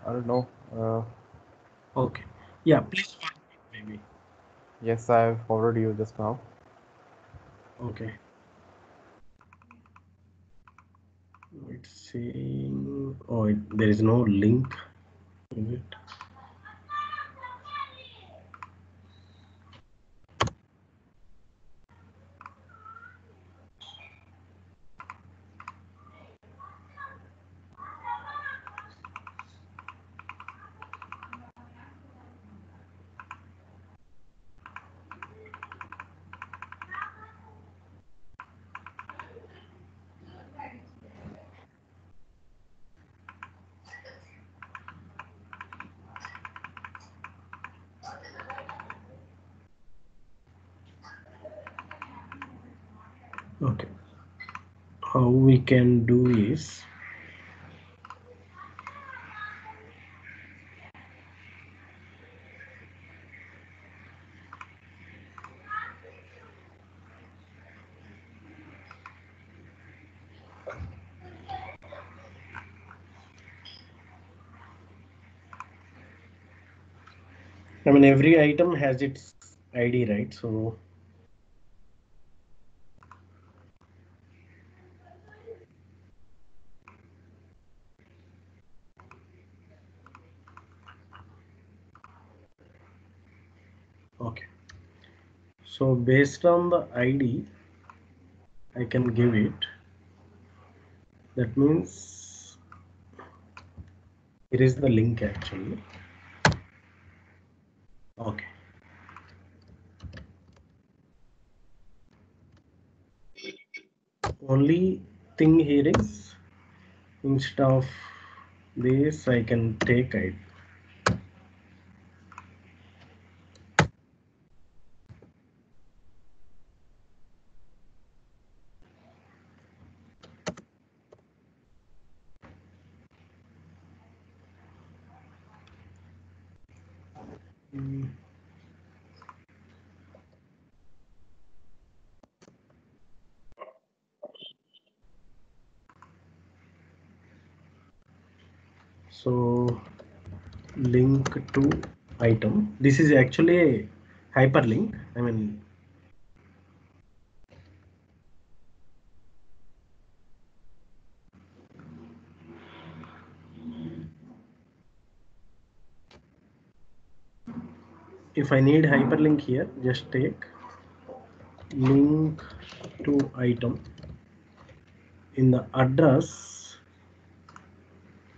I don't know. okay. Yeah, please forward it, maybe. Yes, I forwarded you just now. Okay. It's saying, oh, there is no link. Is it? Okay. How we can do is, I mean, every item has its ID, right? So, okay. So based on the ID, I can give it. That means here is the link actually. Okay. Only thing here is instead of this I can take it. So link to item. This is actually a hyperlink. I mean, if I need hyperlink here, just take link to item. In the address,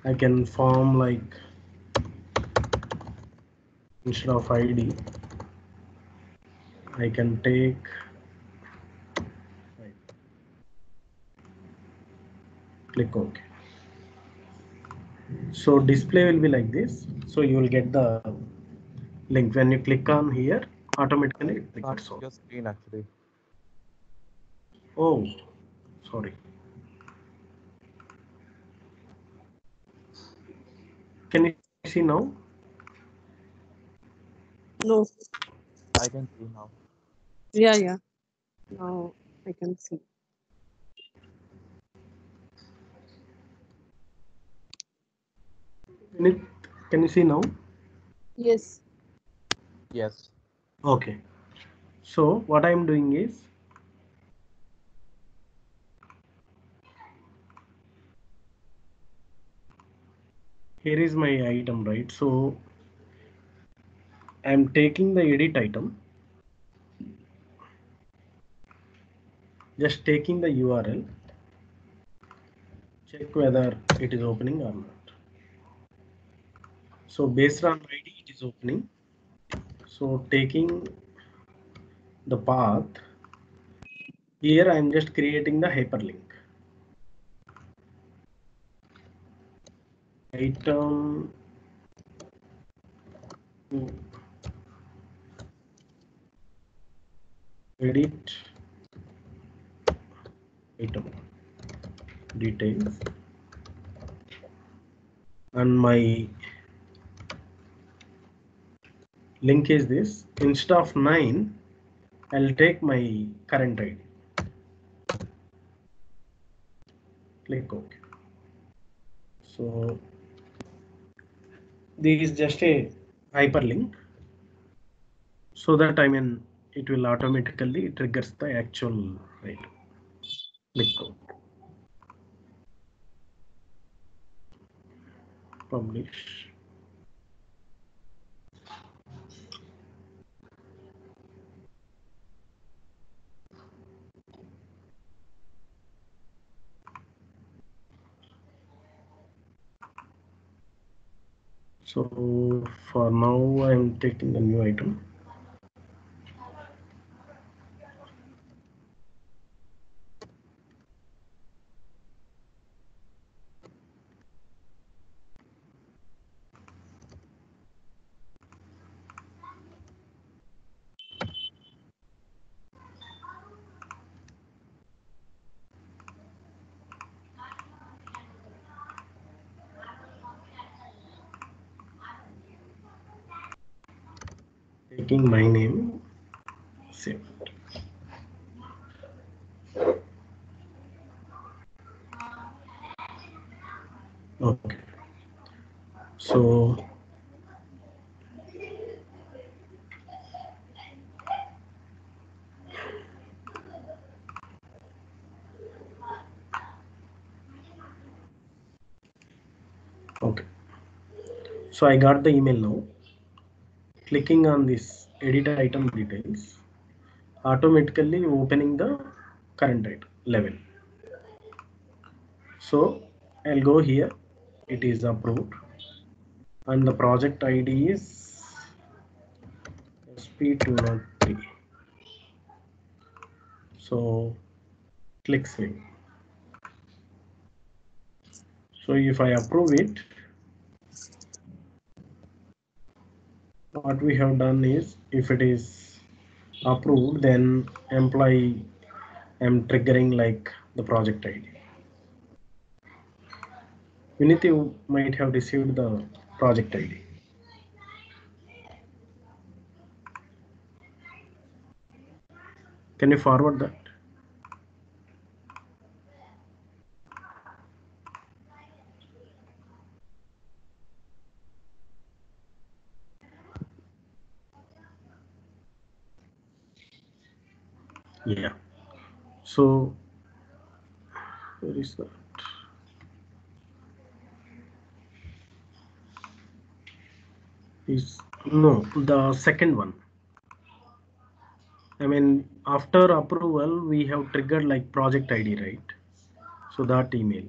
I can form like instead of ID, I can take click OK. So display will be like this. So you will get the link when you click on here. Automatically it Can't clicks see on. your screen actually. Oh, sorry. Can you see now? No. I can see now. Yeah. Now I can see. Can you see now? Yes. Yes. Okay. So what I am doing is here is my item, right? So I am taking the edit item, just taking the URL, check whether it is opening or not. So based on ID, it is opening. So taking the path, here I am just creating the hyperlink. Item edit item details, and my link is this. Instead of 9, I'll take my current ID. Click OK. So this is just a hyperlink, so that I mean it will automatically triggers the actual item. Click OK. Publish. So for now I'm taking the new item. Taking my name, save. Okay. So okay. So I got the email now. Clicking on this edit item details, automatically opening the current item level. So I'll go here. It is approved, and the project ID is SP203. So click save. So if I approve it, what we have done is, if it is approved, then employee, I'm triggering like the project ID. Vinith, you might have received the project ID. Can you forward that? Yeah. So where is that? Is no, the second one. I mean, after approval, we have triggered like project ID, right? So that email.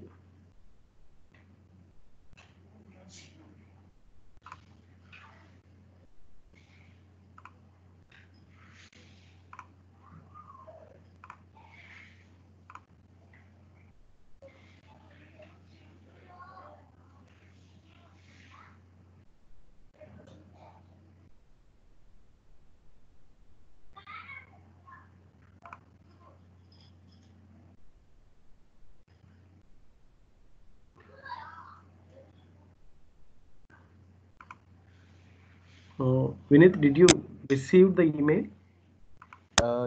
Vinith, did you receive the email?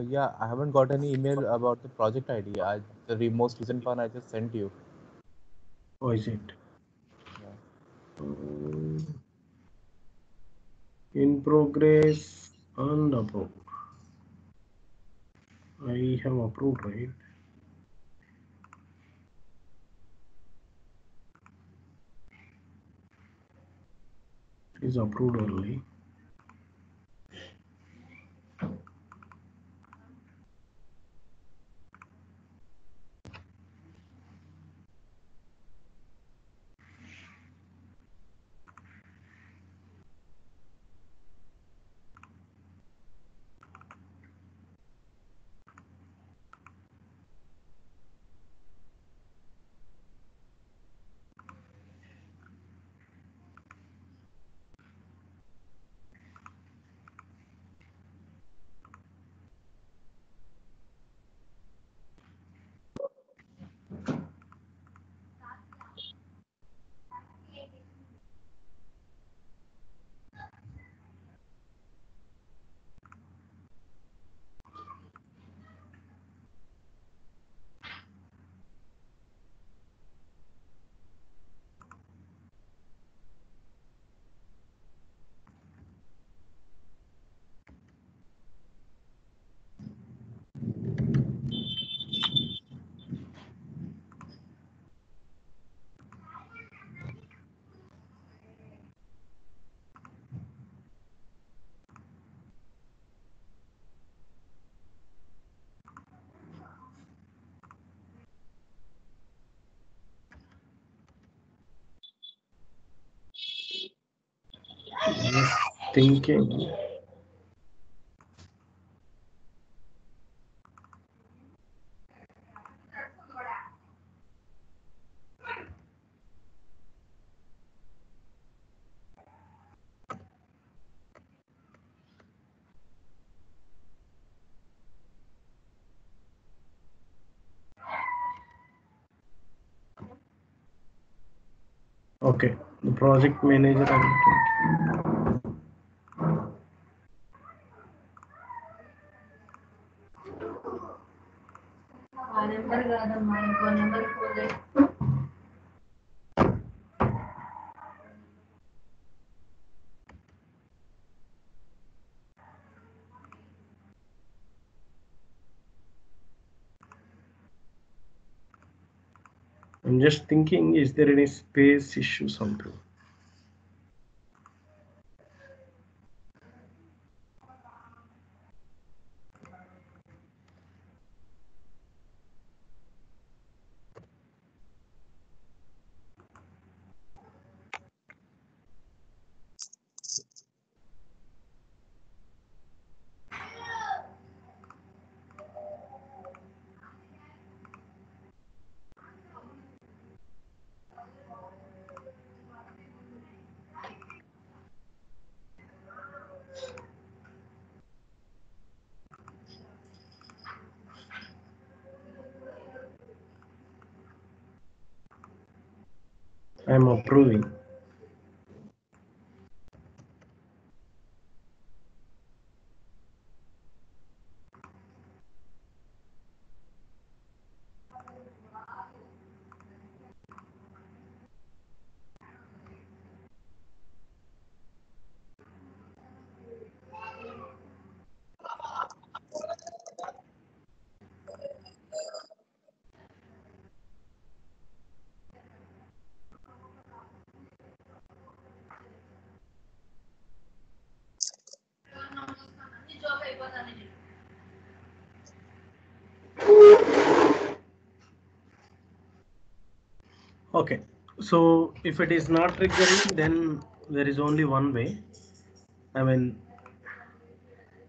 Yeah, I haven't got any email about the project ID. Most recent one I just sent you. Or is it? Yeah. In progress and approved. I have approved, right? It is approved only. Just thinking. Okay, the project manager. I'm just thinking, is there any space issue something? I'm approving. Okay, so if it is not triggering, then there is only one way. I mean,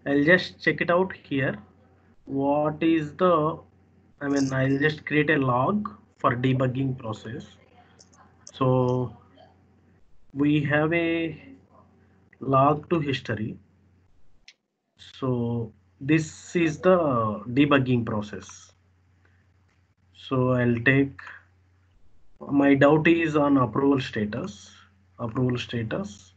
I'll just check it out here. What is the, I mean, I'll just create a log for debugging process. So we have a log to history. So this is the debugging process. So I'll take, my doubt is on approval status. Approval status.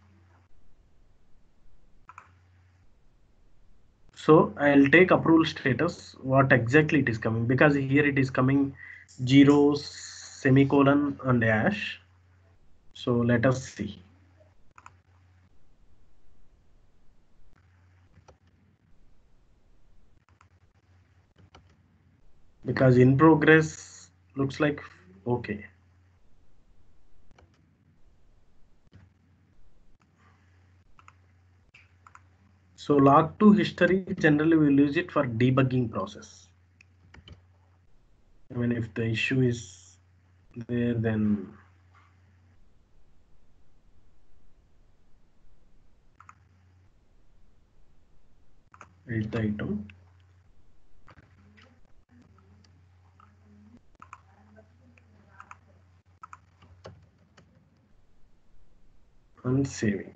So I'll take approval status, what exactly it is coming, because here it is coming 0, semicolon and dash. So let us see. Because in progress looks like okay. So log to history, generally we'll use it for debugging process. I mean, if the issue is there, then read the item and saving.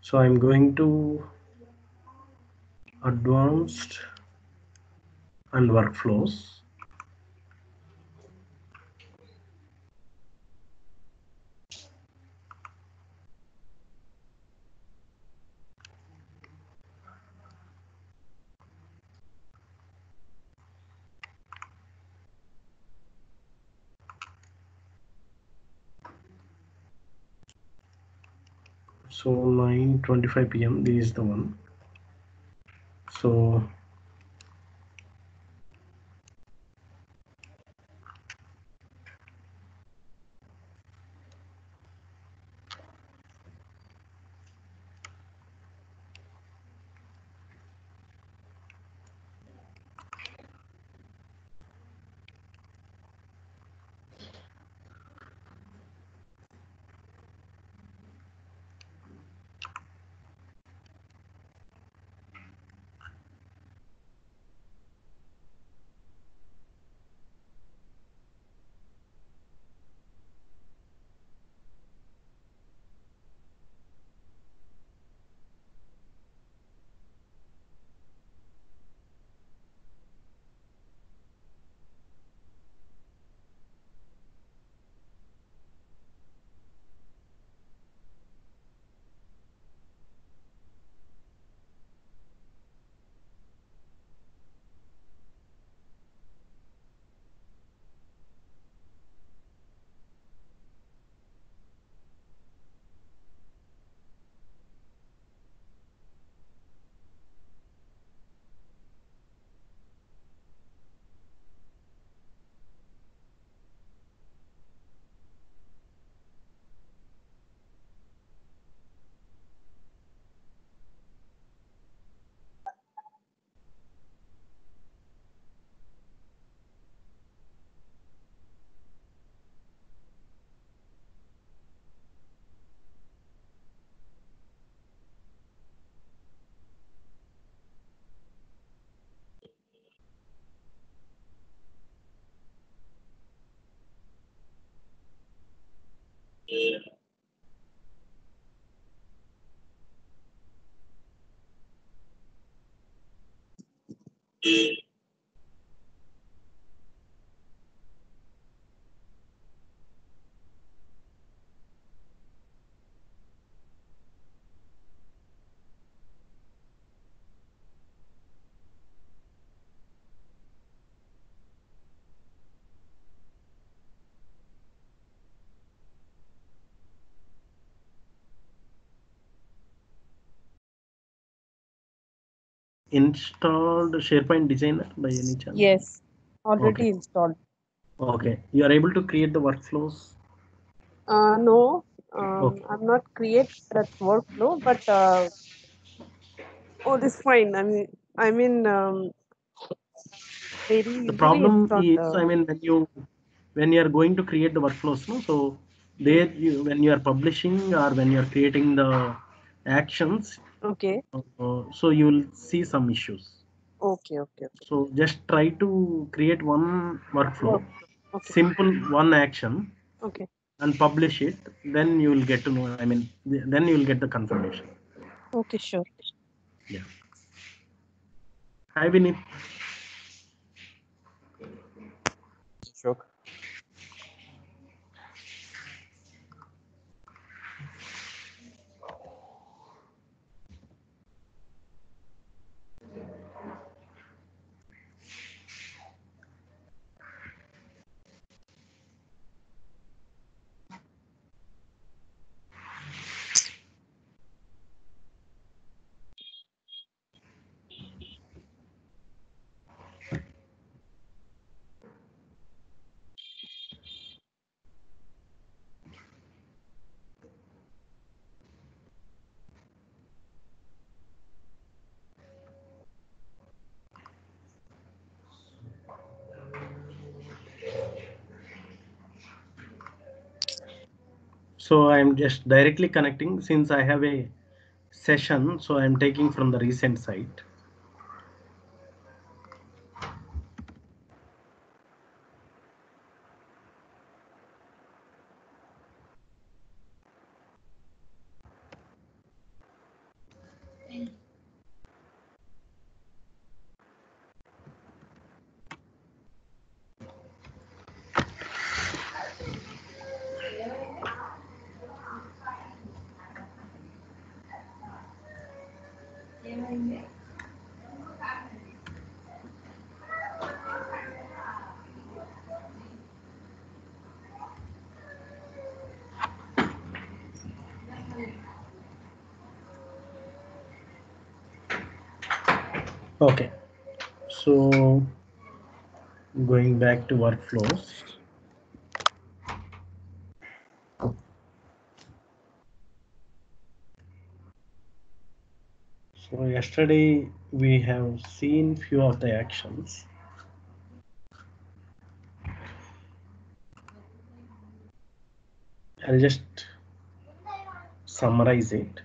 So I'm going to advanced and workflows. So 9:25 p.m. This is the one. So Installed SharePoint Designer by any chance? Yes, already Okay. installed. Okay. You are able to create the workflows. No, Okay. I'm not create that workflow, but oh, this fine. Very The easily problem installed. is, I mean, when you are going to create the workflows, no, so there you when you are publishing or when you are creating the actions, Okay, so you will see some issues. okay, okay, okay. So just try to create one workflow, Workflow. Okay, simple one action, okay, and publish it. Then you will get to know. I mean, then you will get the confirmation. okay, sure. Yeah. Hi, Vinit. Ashok. So I'm just directly connecting since I have a session. So I'm taking from the recent site. Okay. So going back to workflows. So yesterday we have seen few of the actions. I'll just summarize it.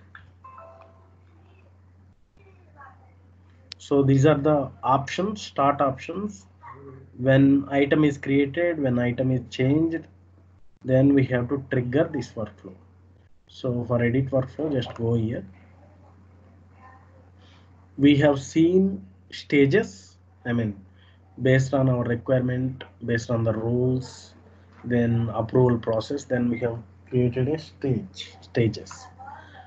So these are the options, start options. When item is created, when item is changed, then we have to trigger this workflow. So for edit workflow, just go here. We have seen stages. I mean, based on our requirement, based on the rules, then approval process, then we have created a stages.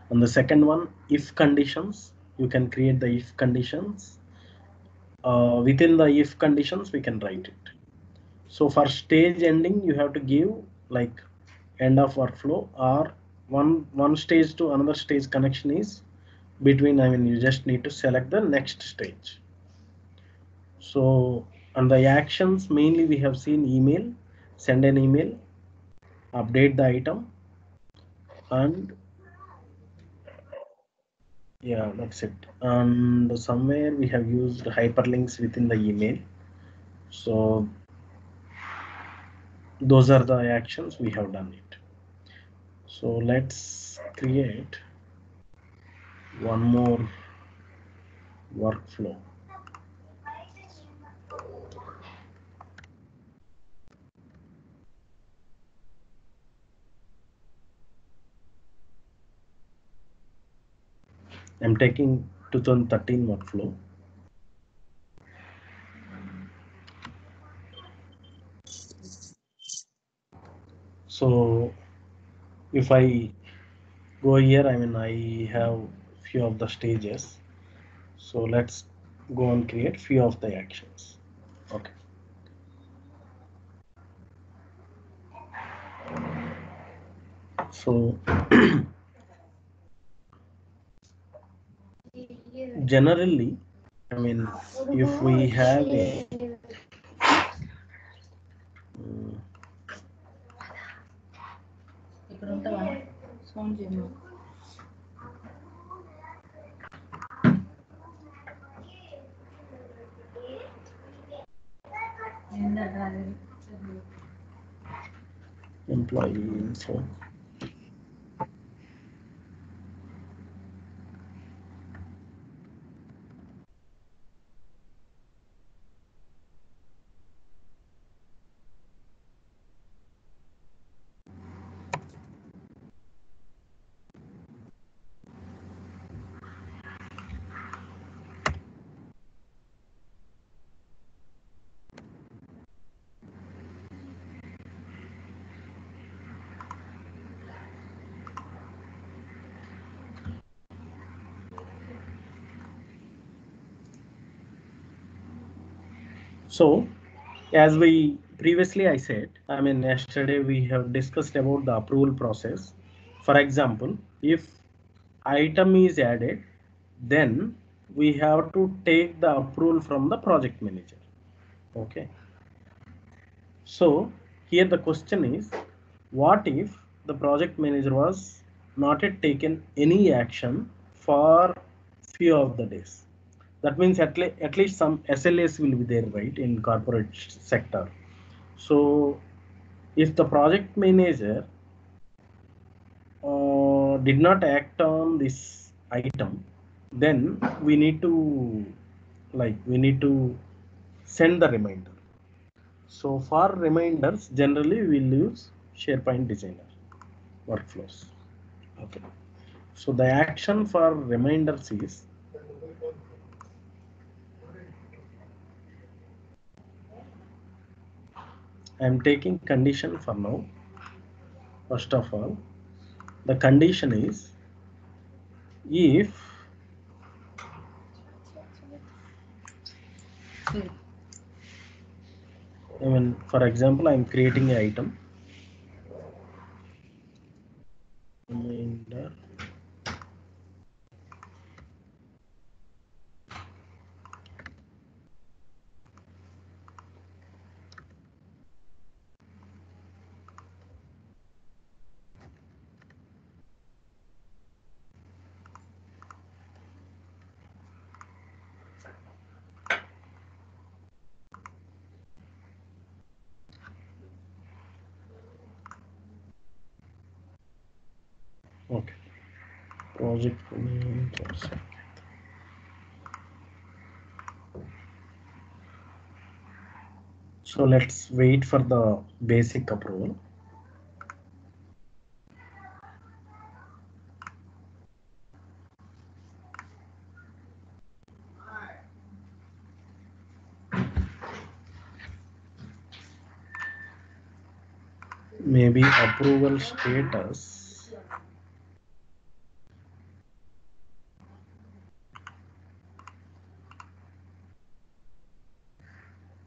And the second one, if conditions, you can create the if conditions. Within the if conditions, we can write it. So for stage ending, you have to give like end of workflow or one stage to another stage connection is between. I mean, you just need to select the next stage. So and the actions mainly we have seen email, send an email, update the item, and yeah, that's it. And somewhere we have used hyperlinks within the email. So those are the actions we have done it. So let's create one more workflow. I'm taking 2013 workflow. So if I go here, I mean, I have few of the stages. So let's go and create few of the actions. Okay. So generally, I mean, if we have a employee info. So as we previously I said, I mean, yesterday we have discussed about the approval process. For example, if item is added, then we have to take the approval from the project manager. Okay. So here the question is, what if the project manager was not yet taken any action for few of the days? That means at least some SLAs will be there, right, in corporate sector. So if the project manager did not act on this item, then we need to send the reminder. So for reminders, generally we'll use SharePoint Designer workflows. Okay. So the action for reminders is I'm taking condition for now. First of all, the condition is if I mean, for example, I'm creating an item reminder. Okay. Project name. So let's wait for the basic approval. Maybe approval status.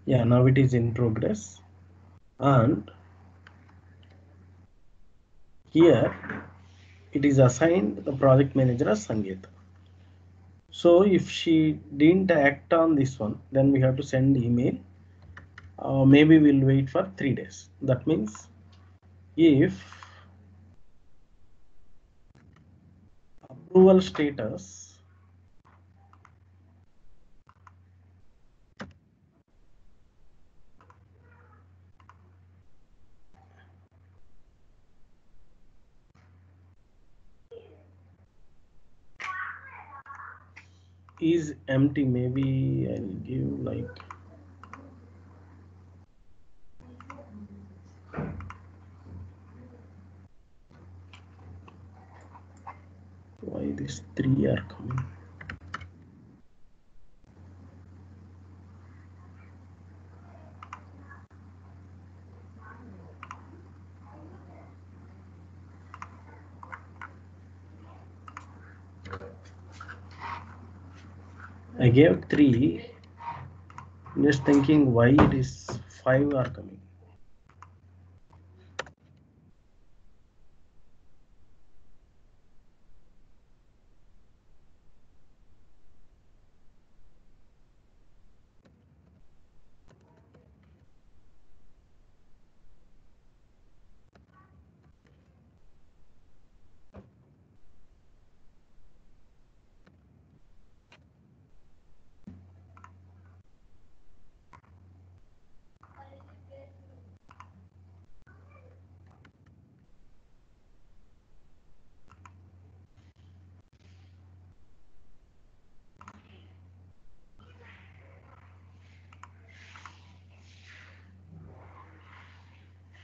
Yeah, now it is in progress. And here it is assigned the project manager as Sangeeta. So if she didn't act on this one, then we have to send email. Maybe we'll wait for 3 days. That means if approval status is empty, maybe I'll give like why these 3 are coming. I gave 3. Just thinking why it is 5 are coming.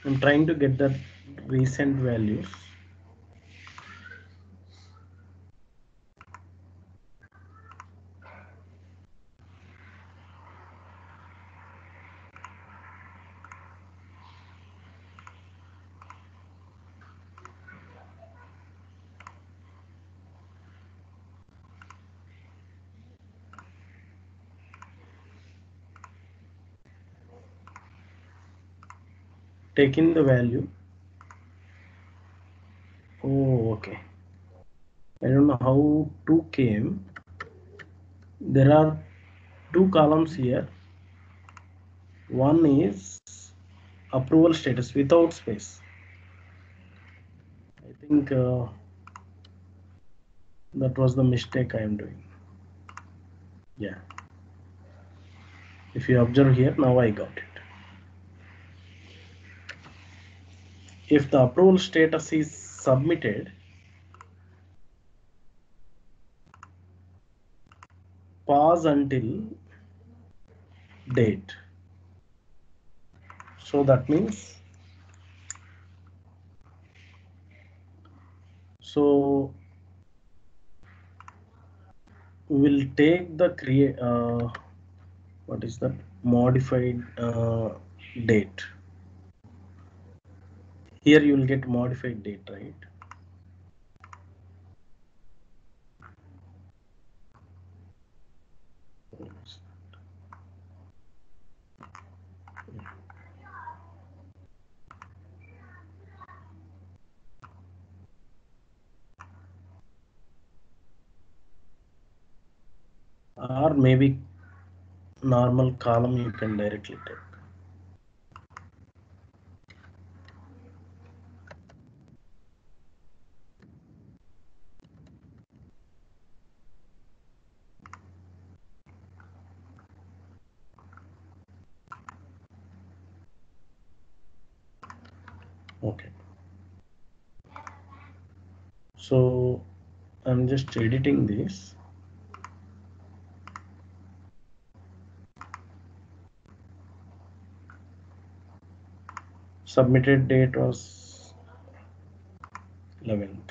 I'm trying to get the recent values. Taking the value. Oh, okay. I don't know how 2 came. There are 2 columns here. One is approval status without space. I think that was the mistake I am doing. Yeah. If you observe here, now I got it. If the approval status is submitted, pause until date. So that means, so we will take the create, what is that, modified date. Here you will get modified date, right? Or maybe normal column you can directly take. Okay. So I'm just editing this. Submitted date was 11th.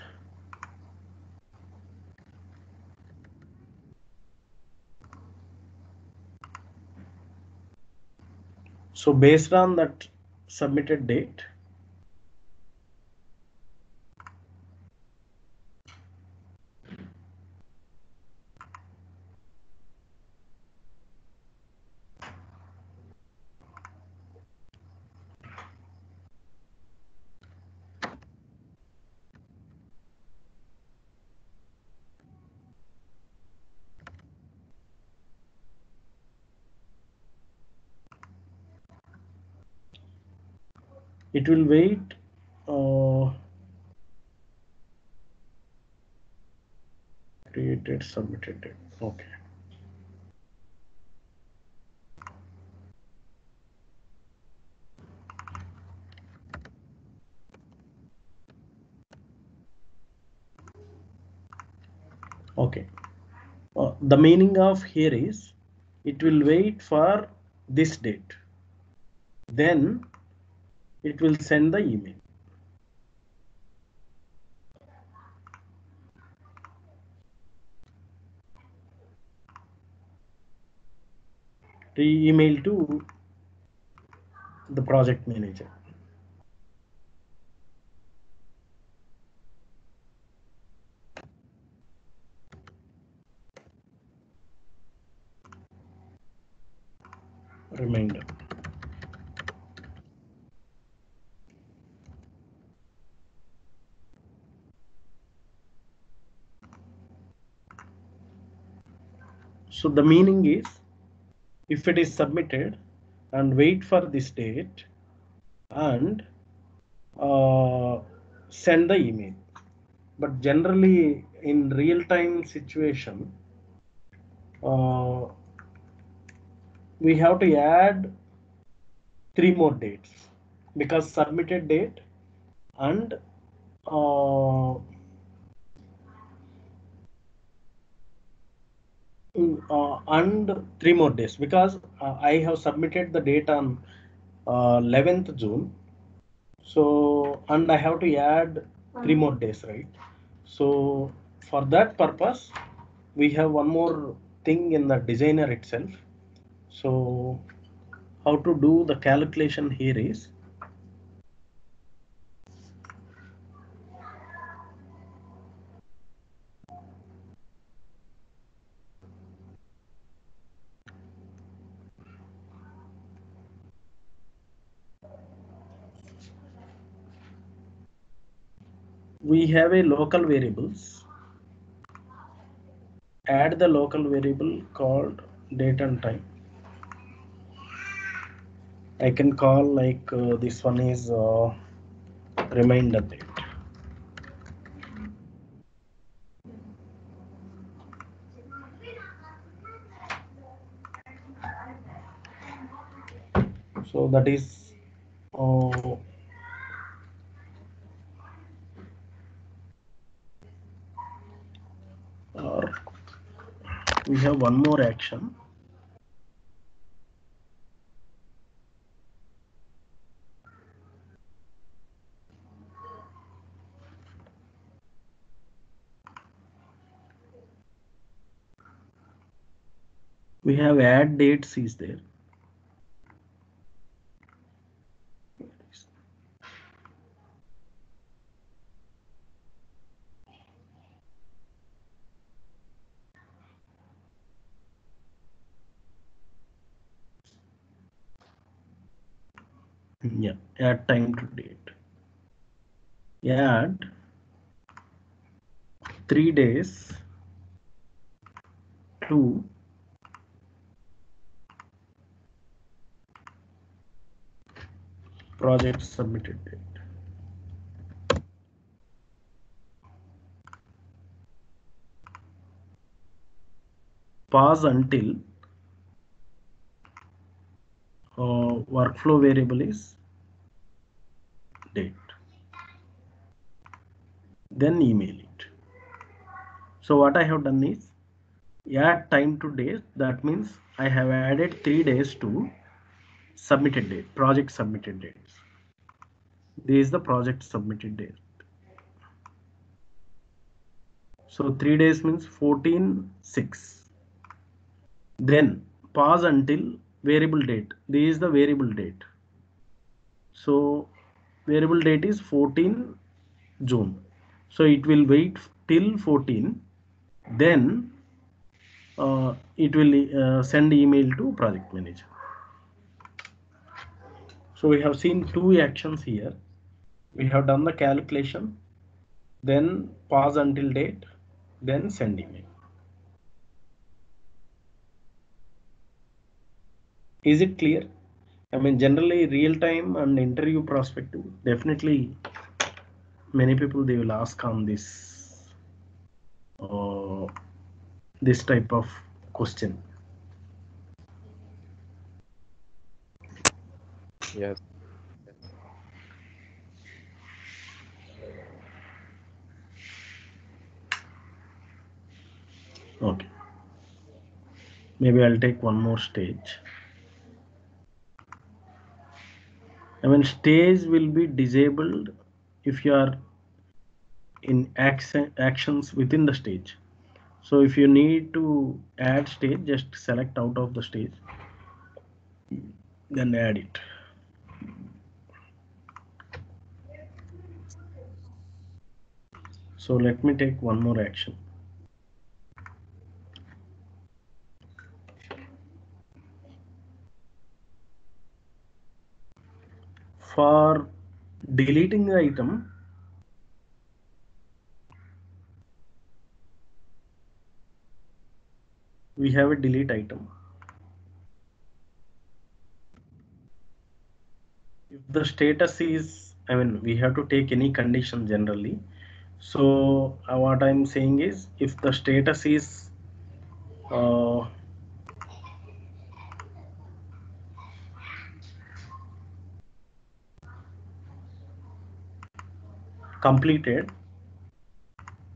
So based on that submitted date, it will wait created submitted date. Okay. Okay. The meaning of here is it will wait for this date. Then it will send the email. The email to the project manager. reminder. So the meaning is, if it is submitted, and wait for this date and send the email. But generally in real time situation, we have to add 3 more dates, because submitted date and and 3 more days, because I have submitted the date on 11th June. So, and I have to add 3 more days, right? So for that purpose, we have one more thing in the designer itself. So how to do the calculation here is, we have a local variables, add the local variable called date and time. I can call like this one is reminder date. So that is uh, or we have one more action. We have add dates is there. Yeah, add time to date. Add 3 days to project submitted date. Pause until workflow variable is date. Then email it. So what I have done is add time to date. That means I have added 3 days to submitted date, project submitted dates. This is the project submitted date. So 3 days means 14/6. Then pause until variable date. This is the variable date. So variable date is 14 June. So it will wait till 14. Then it will send email to project manager. So we have seen 2 actions here. We have done the calculation, then pause until date, then send email. Is it clear? I mean, generally real time and interview perspective, definitely many people they will ask on uh, this type of question. Yes. Okay. Maybe I'll take one more stage. I mean, stage will be disabled if you are in actions within the stage. So if you need to add stage, just select out of the stage, then add it. So let me take one more action. For deleting the item, we have a delete item. If the status is, I mean, we have to take any condition generally. So what I'm saying is, if the status is uh, completed,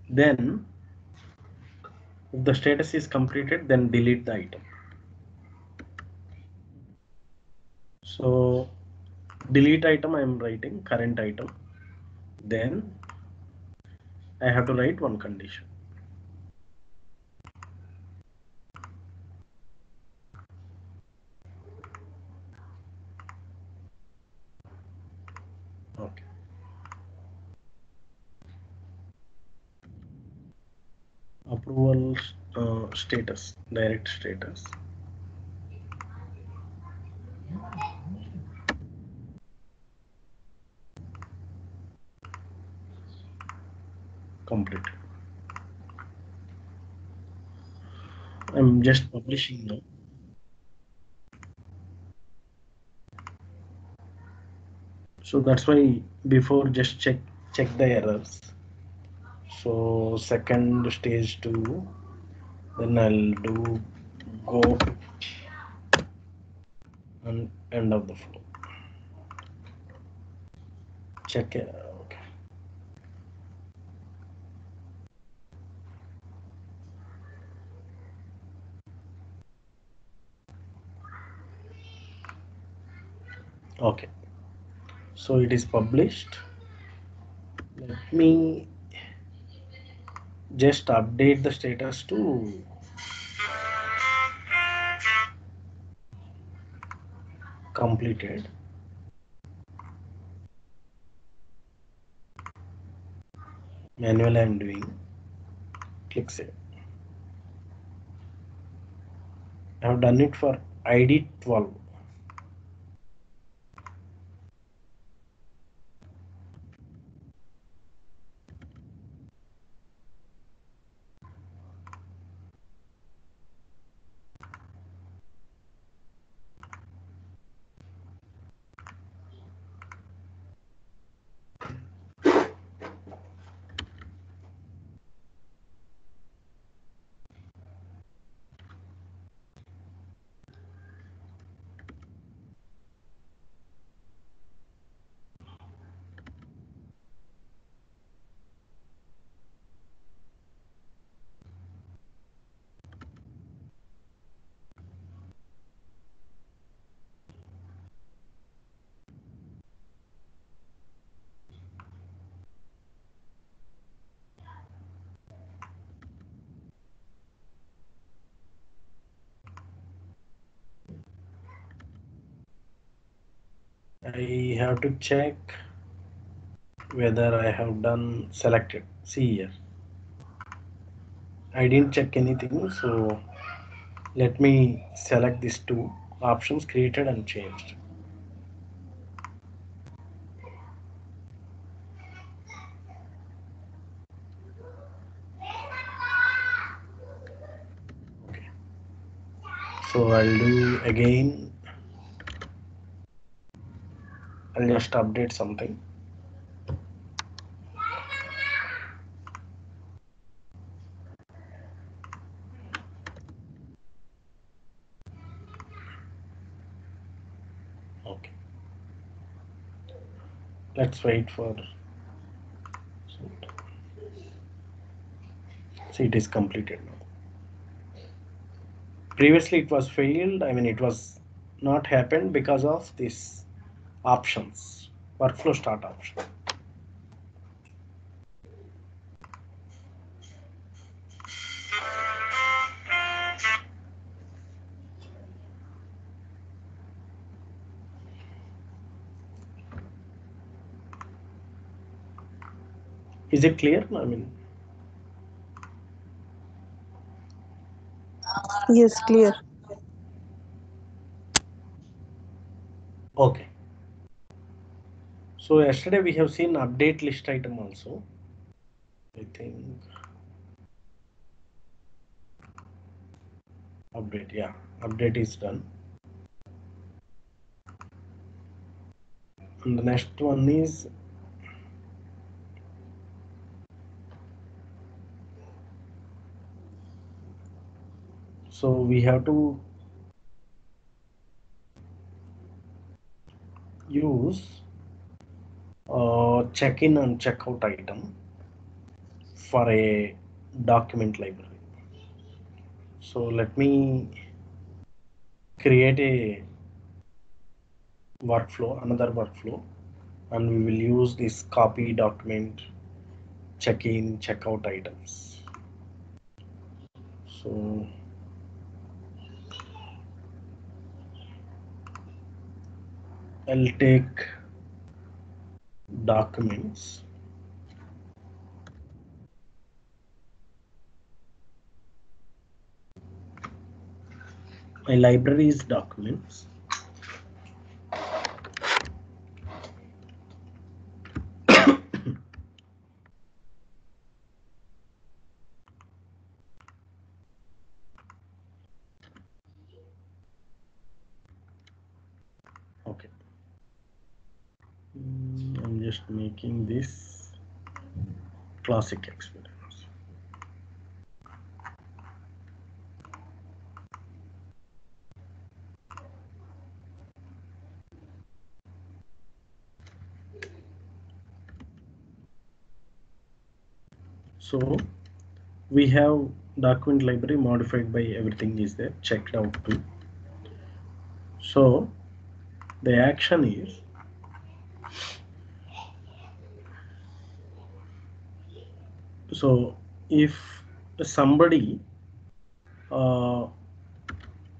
then if the status is completed, then delete the item. So delete item, I am writing current item, then I have to write one condition. Okay. Approval status, direct status. Completed. I'm just publishing now. So that's why before just check the errors. So second stage 2, then I'll do go to and end of the flow. Check it. Okay. Okay. So it is published. Let me just update the status to completed. Manually I'm doing. Click save. I have done it for ID 12. I have to check whether I have done selected. See here. I didn't check anything, so let me select these two options created and changed. Okay. So I'll do again. I'll just update something. Okay. Let's wait for some time. See, it is completed now. Previously it was failed. I mean, it was not happened because of this options, workflow start option. Is it clear? I mean, Yes, clear. okay. So yesterday we have seen update list item also. I think update, yeah, update is done. And the next one is so we have to use check-in and check-out item for a document library. So let me create a workflow, another workflow, and we will use this copy document check-in, check-out items. So I'll take documents. My library is documents. Okay. I'm just making this classic experience. So we have document library modified by everything is there, checked out too. So the action is so if somebody uh,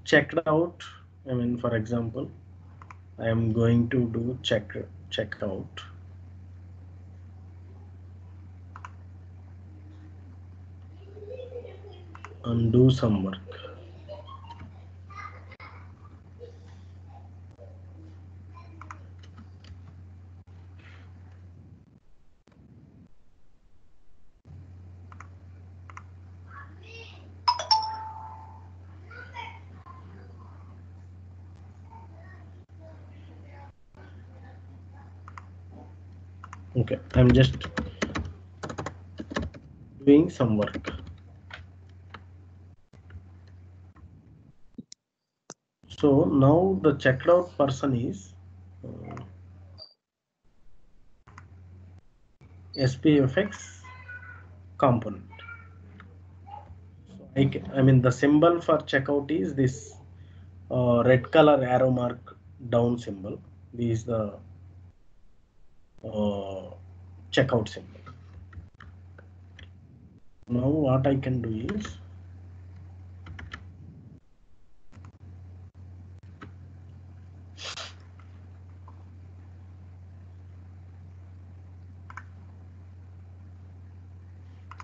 checked out, I mean for example I am going to do check out. And do some work. Okay, I'm just doing some work. So now the checked out person is SPFX component. So I mean the symbol for checkout is this red color arrow mark down symbol. This is the checkout symbol. Now what I can do is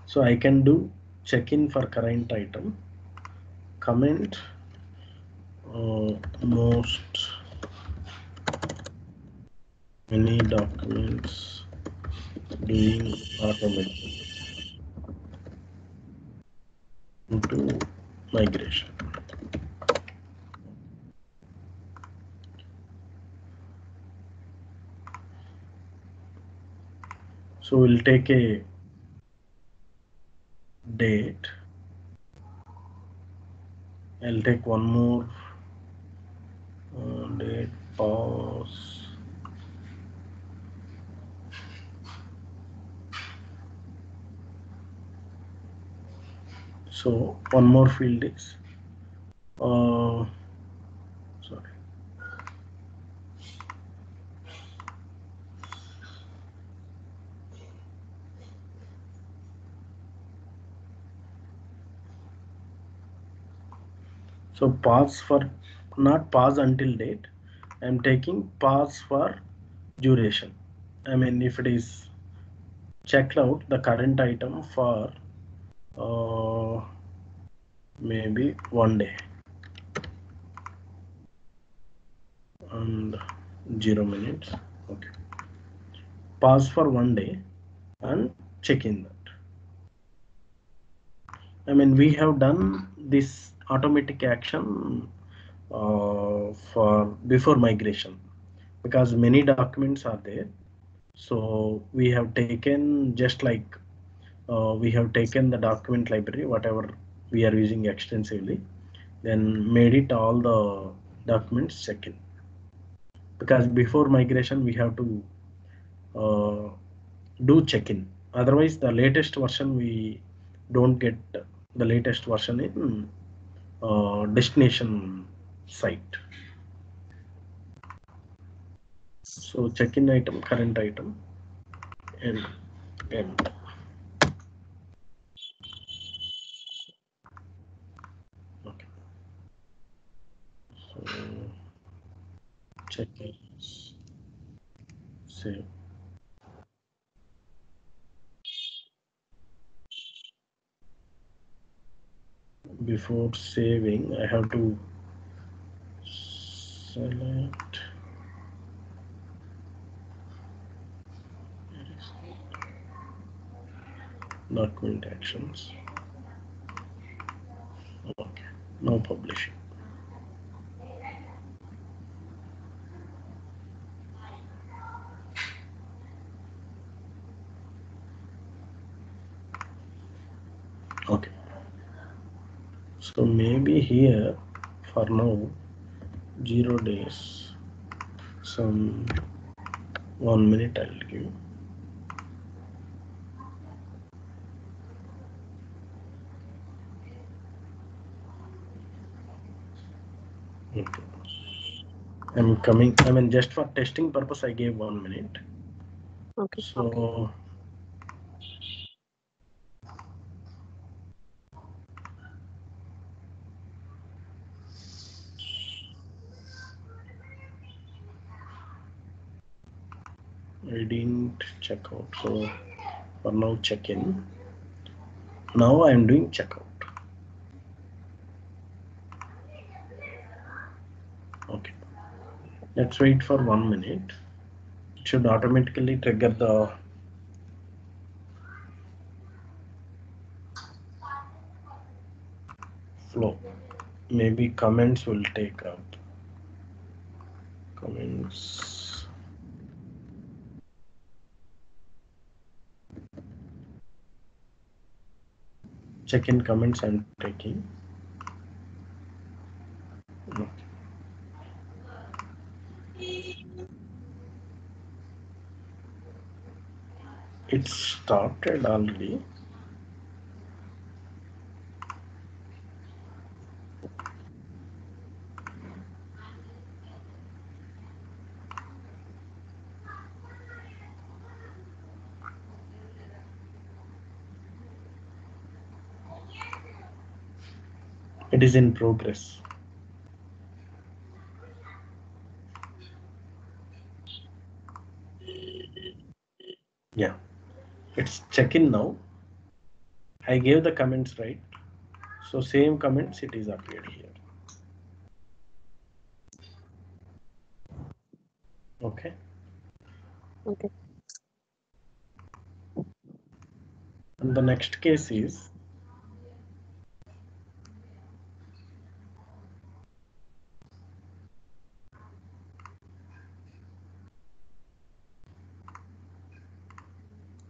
so I can do check-in for current item, comment most many documents doing automatic into migration. So we'll take a date. I'll take one more date pause. So one more field is sorry. So pause for not pause until date. I'm taking pause for duration. I mean if it is checked out the current item for maybe 1 day and 0 minutes. Okay. pause for 1 day and check in that. I mean, we have done this automatic action for before migration because many documents are there. So we have taken just like we have taken the document library, whatever we are using extensively, then made it all the documents second. Because before migration, we have to uh, do check-in. Otherwise, the latest version we don't get the latest version in destination site. So check-in item, current item, and okay. So check-in, save. Before saving, I have to select document actions. Okay, no publishing. Okay, so maybe here for now 0 days, some 1 minute I'll give. Okay. I'm coming. I mean, just for testing purpose, I gave 1 minute. Okay. So I didn't check out. So for now, check in. Now I am doing checkout. Okay. Let's wait for 1 minute. It should automatically trigger the flow. Maybe comments will take up. Comments. Check-in comments I'm taking. Okay. It started already. It is in progress. Yeah, it's check-in now. I gave the comments right. So same comments it is appeared here. Okay. Okay. And the next case is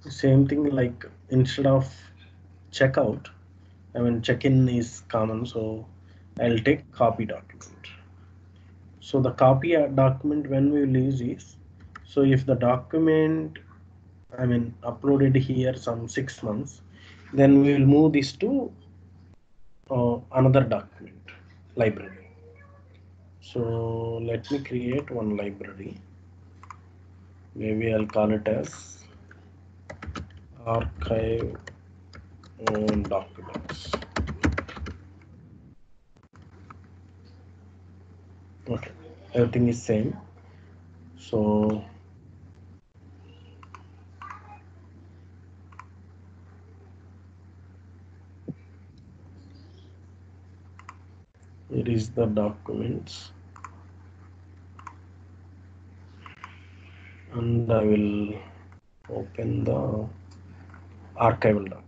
same thing, like instead of checkout, I mean check-in is common, so I'll take copy document. So the copy document when we will use is, so if the document I mean uploaded here some 6 months, then we will move this to another document library. So let me create one library. Maybe I'll call it as archive on documents. Okay, everything is same. So here is the documents, and I will open the archival document.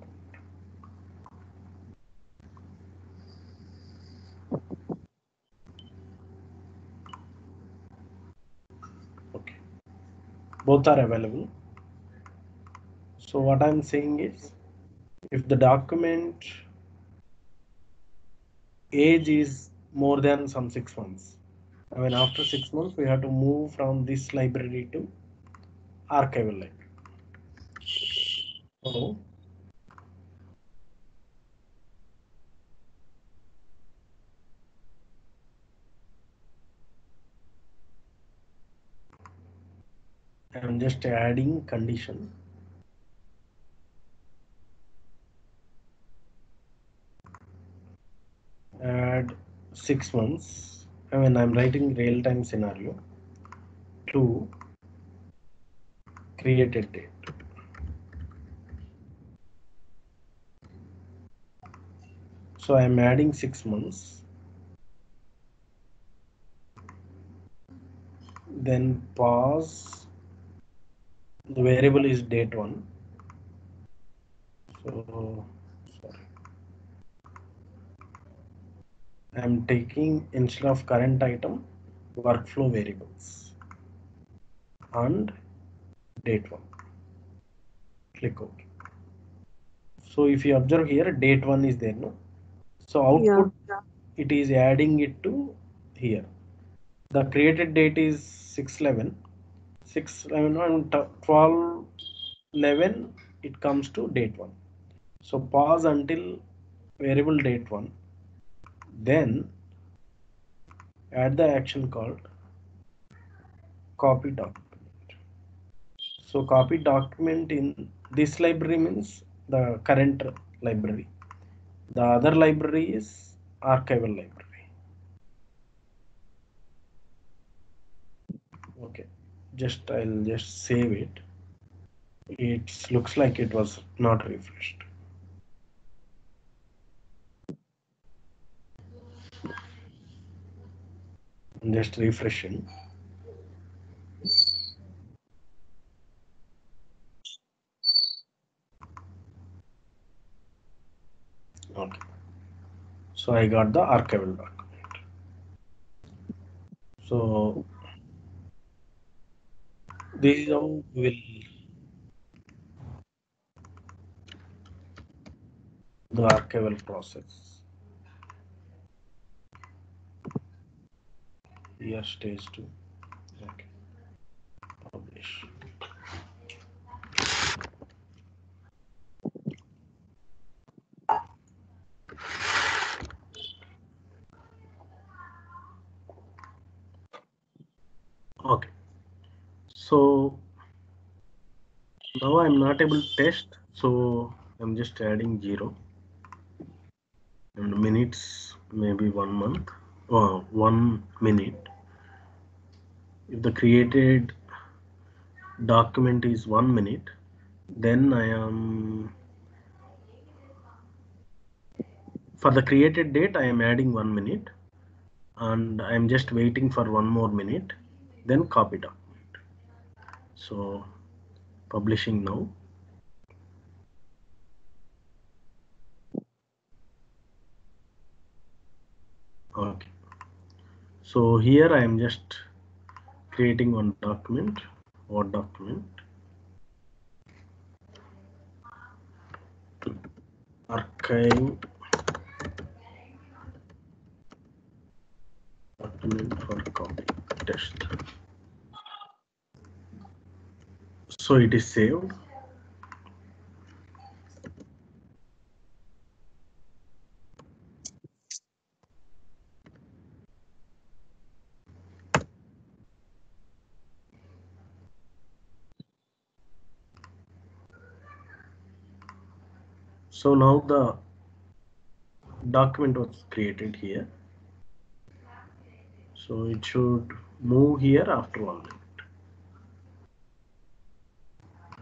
Okay, both are available. So what I'm saying is, if the document age is more than some 6 months, I mean after 6 months we have to move from this library to archival library. So I'm just adding condition. Add 6 months. I mean I'm writing real-time scenario to created date. So I'm adding 6 months. Then pause. The variable is date one. So sorry. I'm taking instead of current item workflow variables and date one. Click OK. So if you observe here, date one is there, no? So Yeah. output it is adding it to here. The created date is 6/11. 6/11 and 12/11 it comes to date one. So pause until variable date one. Then add the action called copy document. So copy document in this library means the current library. The other library is archival library. Okay, I'll just save it. It looks like it was not refreshed. I'm just refreshing. Okay, so I got the archival document. So this is how we will the archival process. Here stage 2. Okay, publish. Okay, so now I'm not able to test, so I'm just adding 0 and minutes, maybe 1 month or 1 minute. If the created document is 1 minute, then I am for the created date I am adding 1 minute and I'm just waiting for 1 more minute, then copy document. So publishing now. Okay, so here I am just creating one document, Word document, archive document for copy test. So it is saved. So now the document was created here. So it should move here after 1 minute.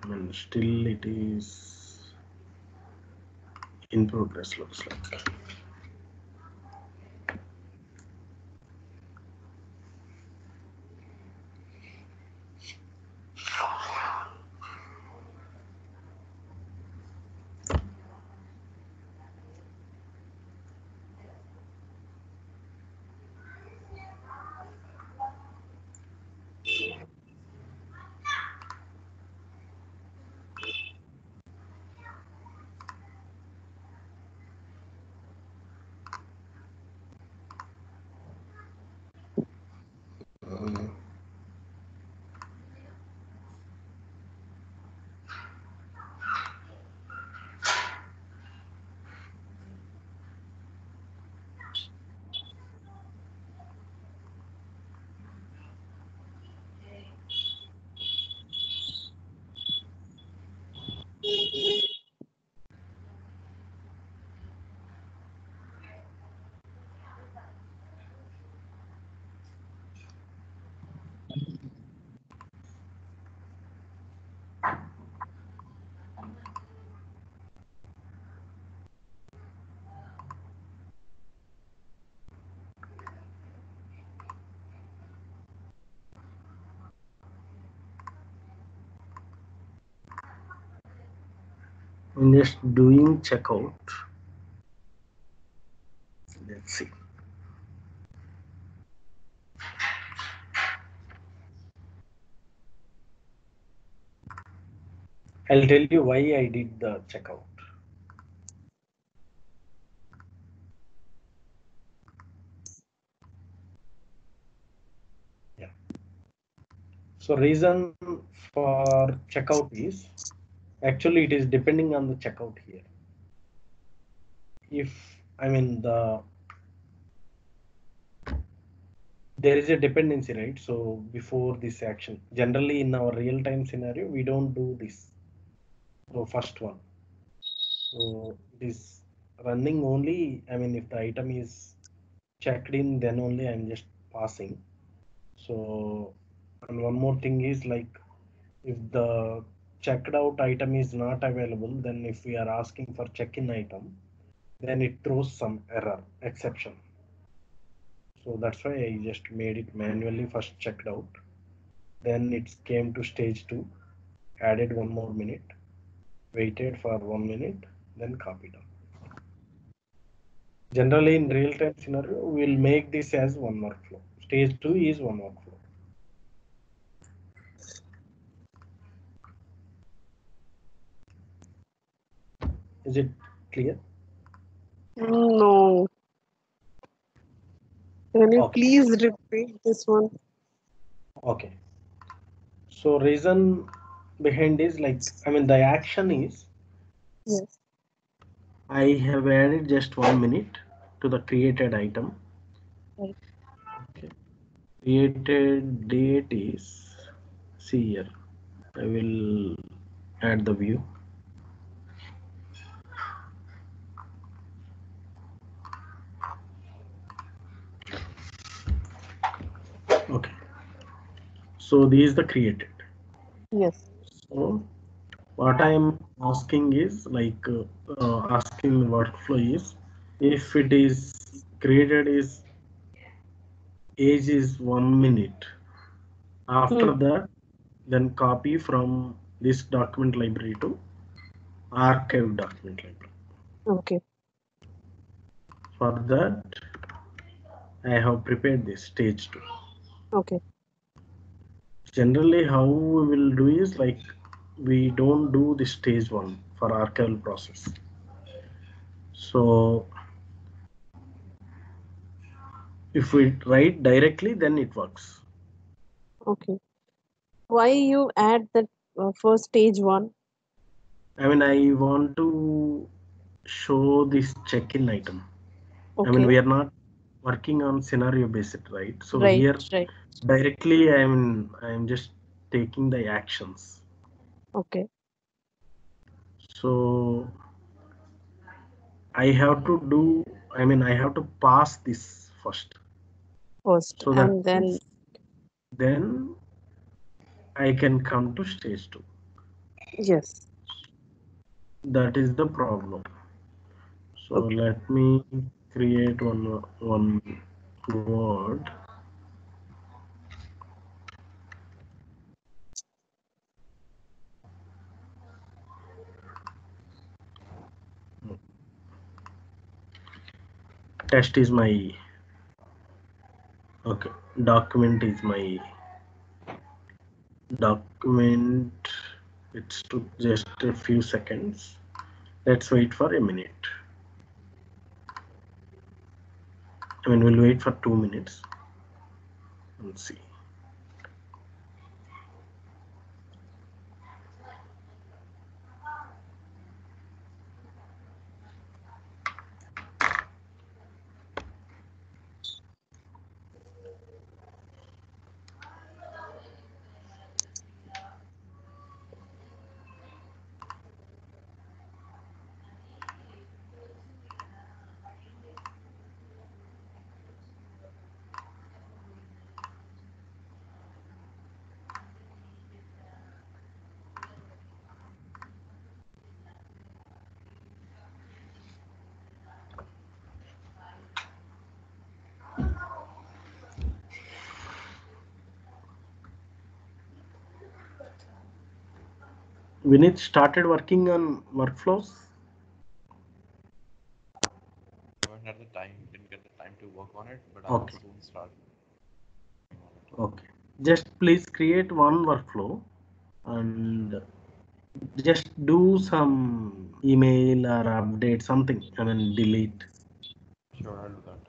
And still it is in progress, looks like. I'm just doing checkout. Let's see. I'll tell you why I did the checkout. Yeah. So reason for checkout is actually it is depending on the checkout here. If I mean there is a dependency, right? So before this action, generally in our real-time scenario, we don't do this. So first one. So it is running only. I mean, if the item is checked in, then only I'm just passing. So and one more thing is like if the checked out item is not available, then if we are asking for check-in item, then it throws some error exception. So that's why I just made it manually first checked out. Then it came to stage 2, added 1 more minute, waited for 1 minute, then copied up. Generally in real-time scenario, we'll make this as one workflow. Stage 2 is one workflow. Is it clear? No. Can you Okay. please repeat this one? Okay. So reason behind is like, I mean, the action is Yes. I have added just 1 minute to the created item. Right. Okay. Created date is, see here, I will add the view. Okay. So this is the created. Yes. So what I am asking is like asking the workflow is if it is created is age is 1 minute. Hmm. After that, then copy from this document library to archive document library. Okay. For that, I have prepared this stage 2. Okay. Generally, how we will do is like we don't do the stage 1 for archival process. So if we write directly, then it works. Okay. Why you add that first stage 1? I mean, I want to show this check-in item. I mean, Okay. we are not working on scenario based, right? So Right. here Right. directly, I'm just taking the actions. Okay. So I have to do. I mean, I have to pass this first. First, So that and then then I can come to stage 2. yes. That is the problem. So Okay. let me create one word. Test is my okay. Document is my document. It's took just a few seconds. Let's wait for a minute. I mean, we'll wait for 2 minutes and see. Vinith started working on workflows. I haven't had the time, didn't get the time to work on it, but I'll Okay. soon start. Okay. Just please create one workflow and just do some email or update something. I mean, delete. Sure, I'll do that.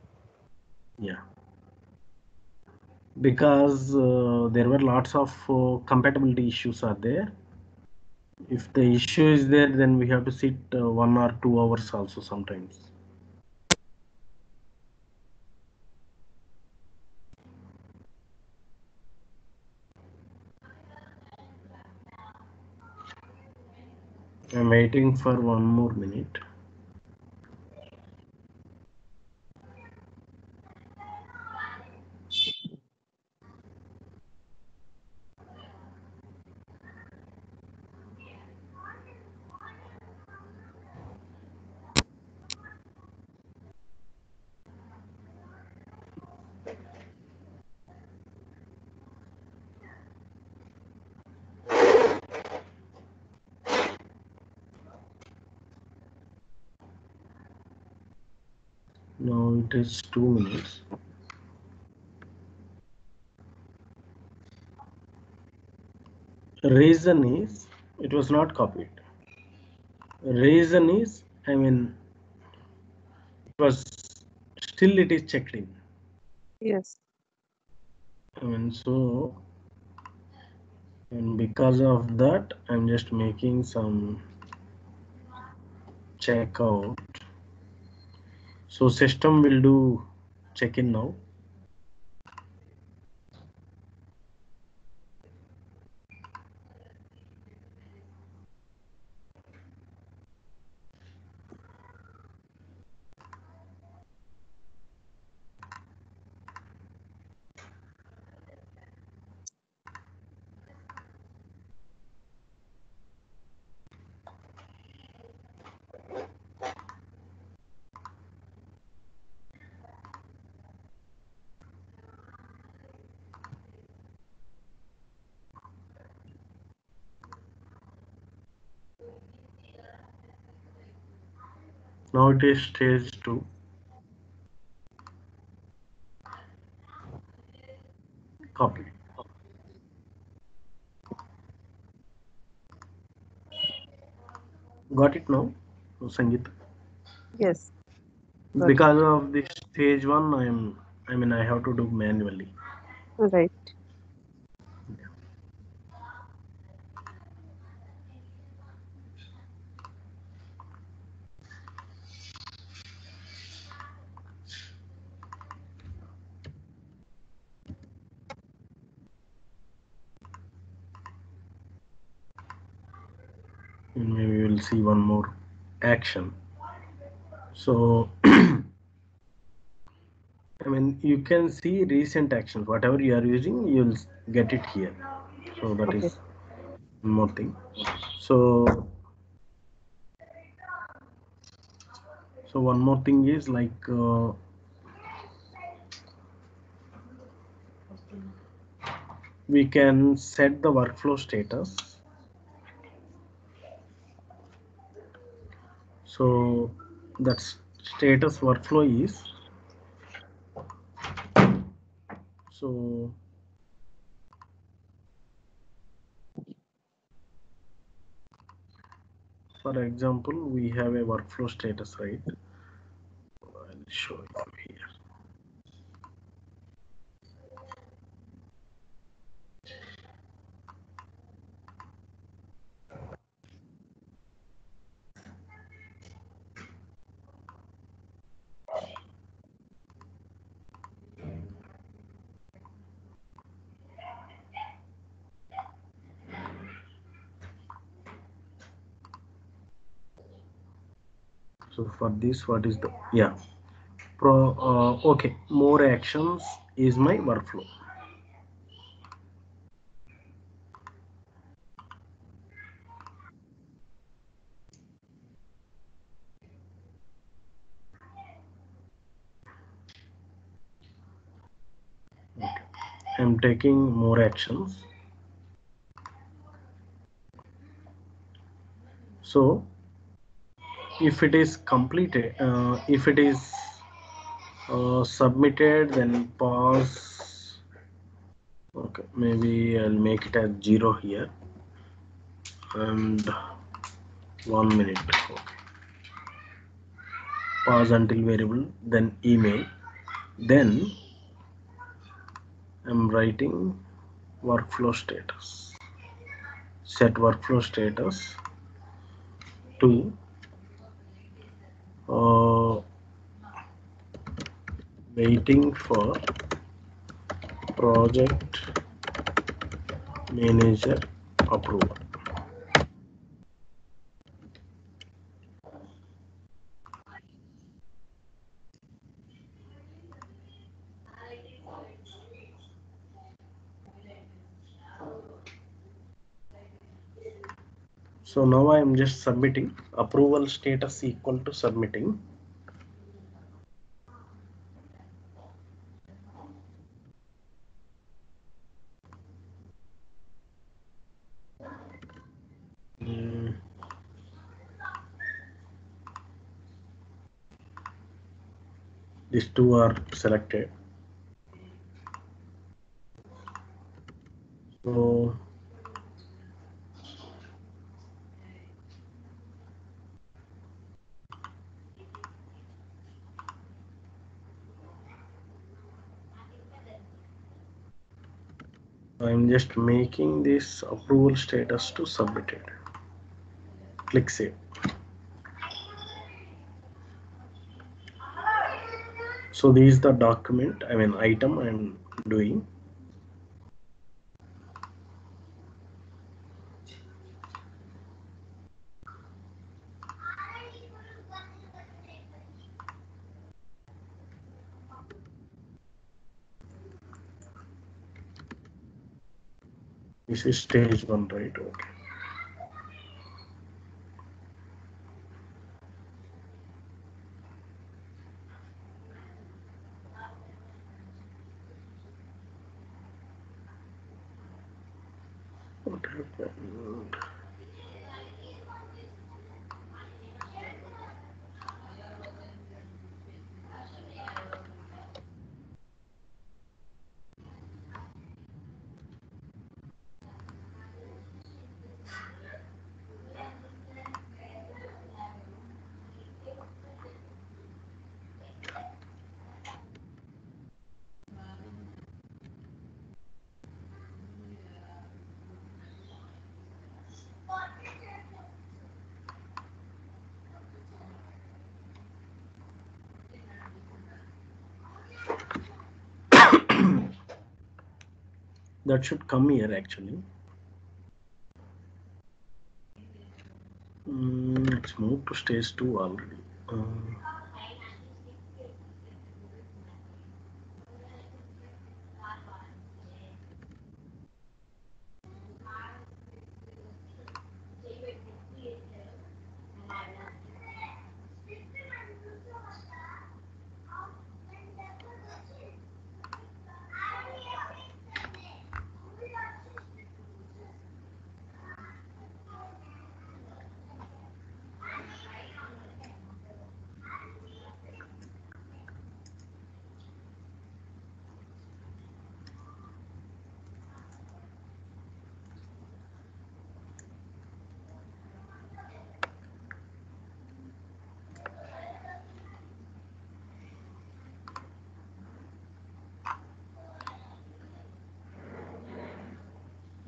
Yeah. Because there were lots of compatibility issues are there. If the issue is there, then we have to sit 1 or 2 hours also sometimes. I'm waiting for 1 more minute. Now it is 2 minutes. Reason is it was not copied. Reason is, I mean, it was still it is checked in. Yes. I mean, so, and because of that, I'm just making some checkout. So system will do check-in now. Now it is stage 2. Copy. Got it now, Sangeeta? Yes. Got it. Because of this stage 1, I mean, I have to do manually. Right. And maybe we'll see one more action. So, I mean, you can see recent actions. Whatever you are using, you'll get it here. So that Okay. is one more thing. So, so one more thing is like we can set the workflow status. So that status workflow is, so for example, we have a workflow status, right? I'll show you here. So for this, what is the, yeah, okay, more actions is my workflow. Okay. I'm taking more actions. So if it is completed, if it is submitted, then pause. Okay, maybe I'll make it as 0 here and 1 minute. Okay. Pause until variable, then email. Then I'm writing workflow status. Set workflow status to uh, waiting for project manager approval. So now I am just submitting. Approval status equal to submitting. These two are selected. So I'm just making this approval status to submitted. Click save. So this is the document, I mean item I'm doing. This is stage 1, right? Okay. What happened? That should come here actually. Let's move to stage 2 already.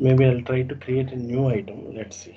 Maybe I'll try to create a new item. Let's see.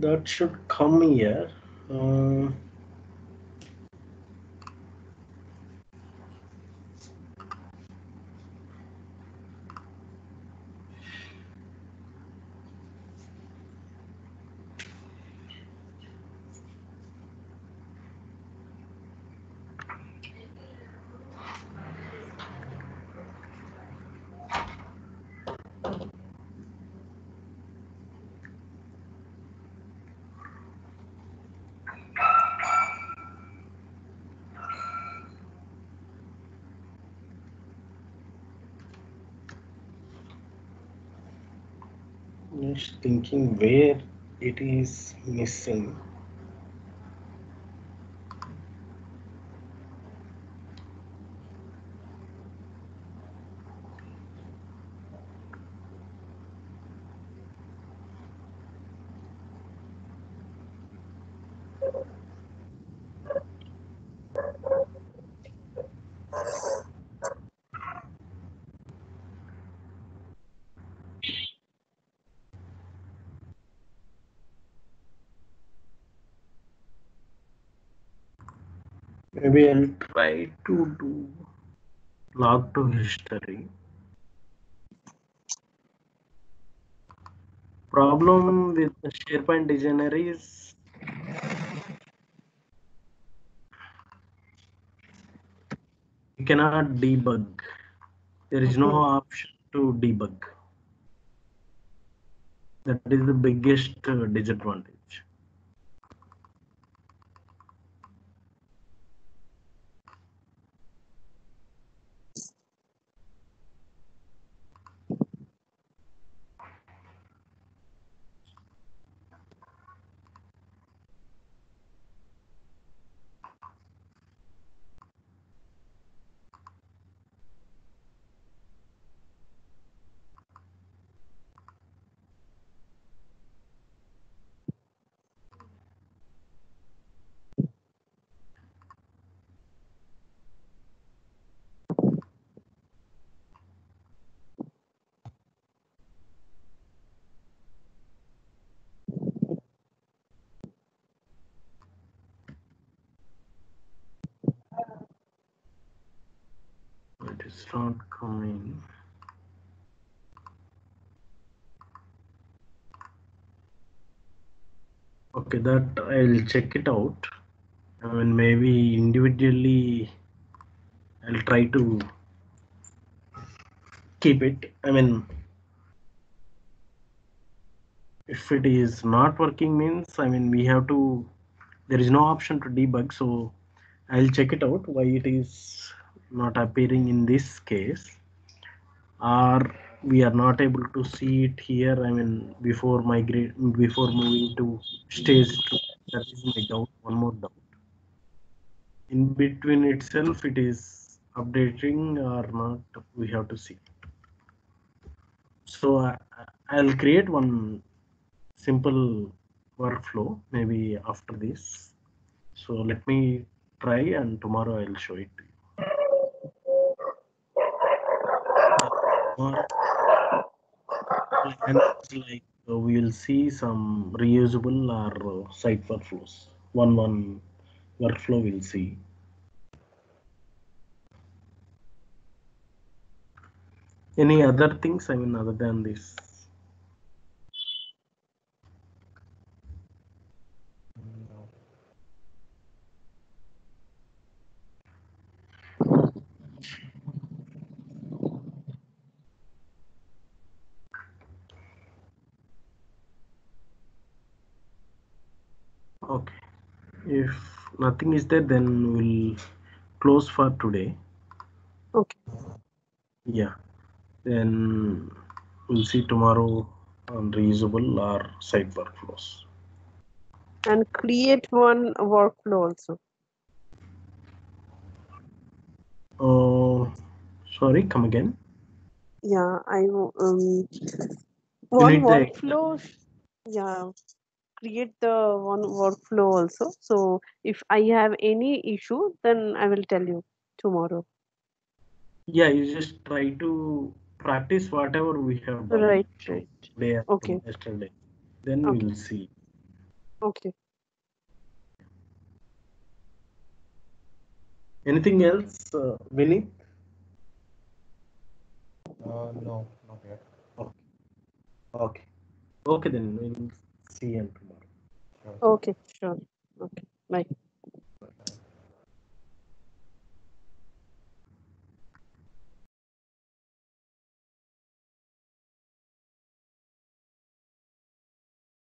that should come here. Um, just thinking where it is missing. Maybe I'll try to do log to history. Problem with the SharePoint designer is you cannot debug. There is no Okay. option to debug. That is the biggest disadvantage. It is not coming. Okay, that I'll check it out. I mean, maybe individually I'll try to keep it. I mean, if it is not working means, I mean, we have to, there is no option to debug. So I'll check it out why it is not appearing in this case, or we are not able to see it here. I mean, before moving to stage 2. That is my doubt. One more doubt. In between itself, it is updating or not. We have to see. So I'll create one simple workflow maybe after this. So let me try and tomorrow I'll show it to you. Tomorrow plans like we will see some reusable or site workflows. One workflow we'll see. Any other things? I mean, other than this. Okay. If nothing is there, then we'll close for today. Okay. Yeah. Then we'll see tomorrow on reusable or site workflows. And create one workflow also. Oh, sorry, come again. Yeah, You one need the workflow. Yeah, create the one workflow also. So if I have any issue, then I will tell you tomorrow. yeah, you just try to practice whatever we have done Right, right. today Okay, and yesterday. Then okay. we'll see. Okay. Anything else, Vinith? No, not yet. Okay. Okay. Okay, then we'll see you tomorrow. Sure. Okay. Sure. Okay. Bye.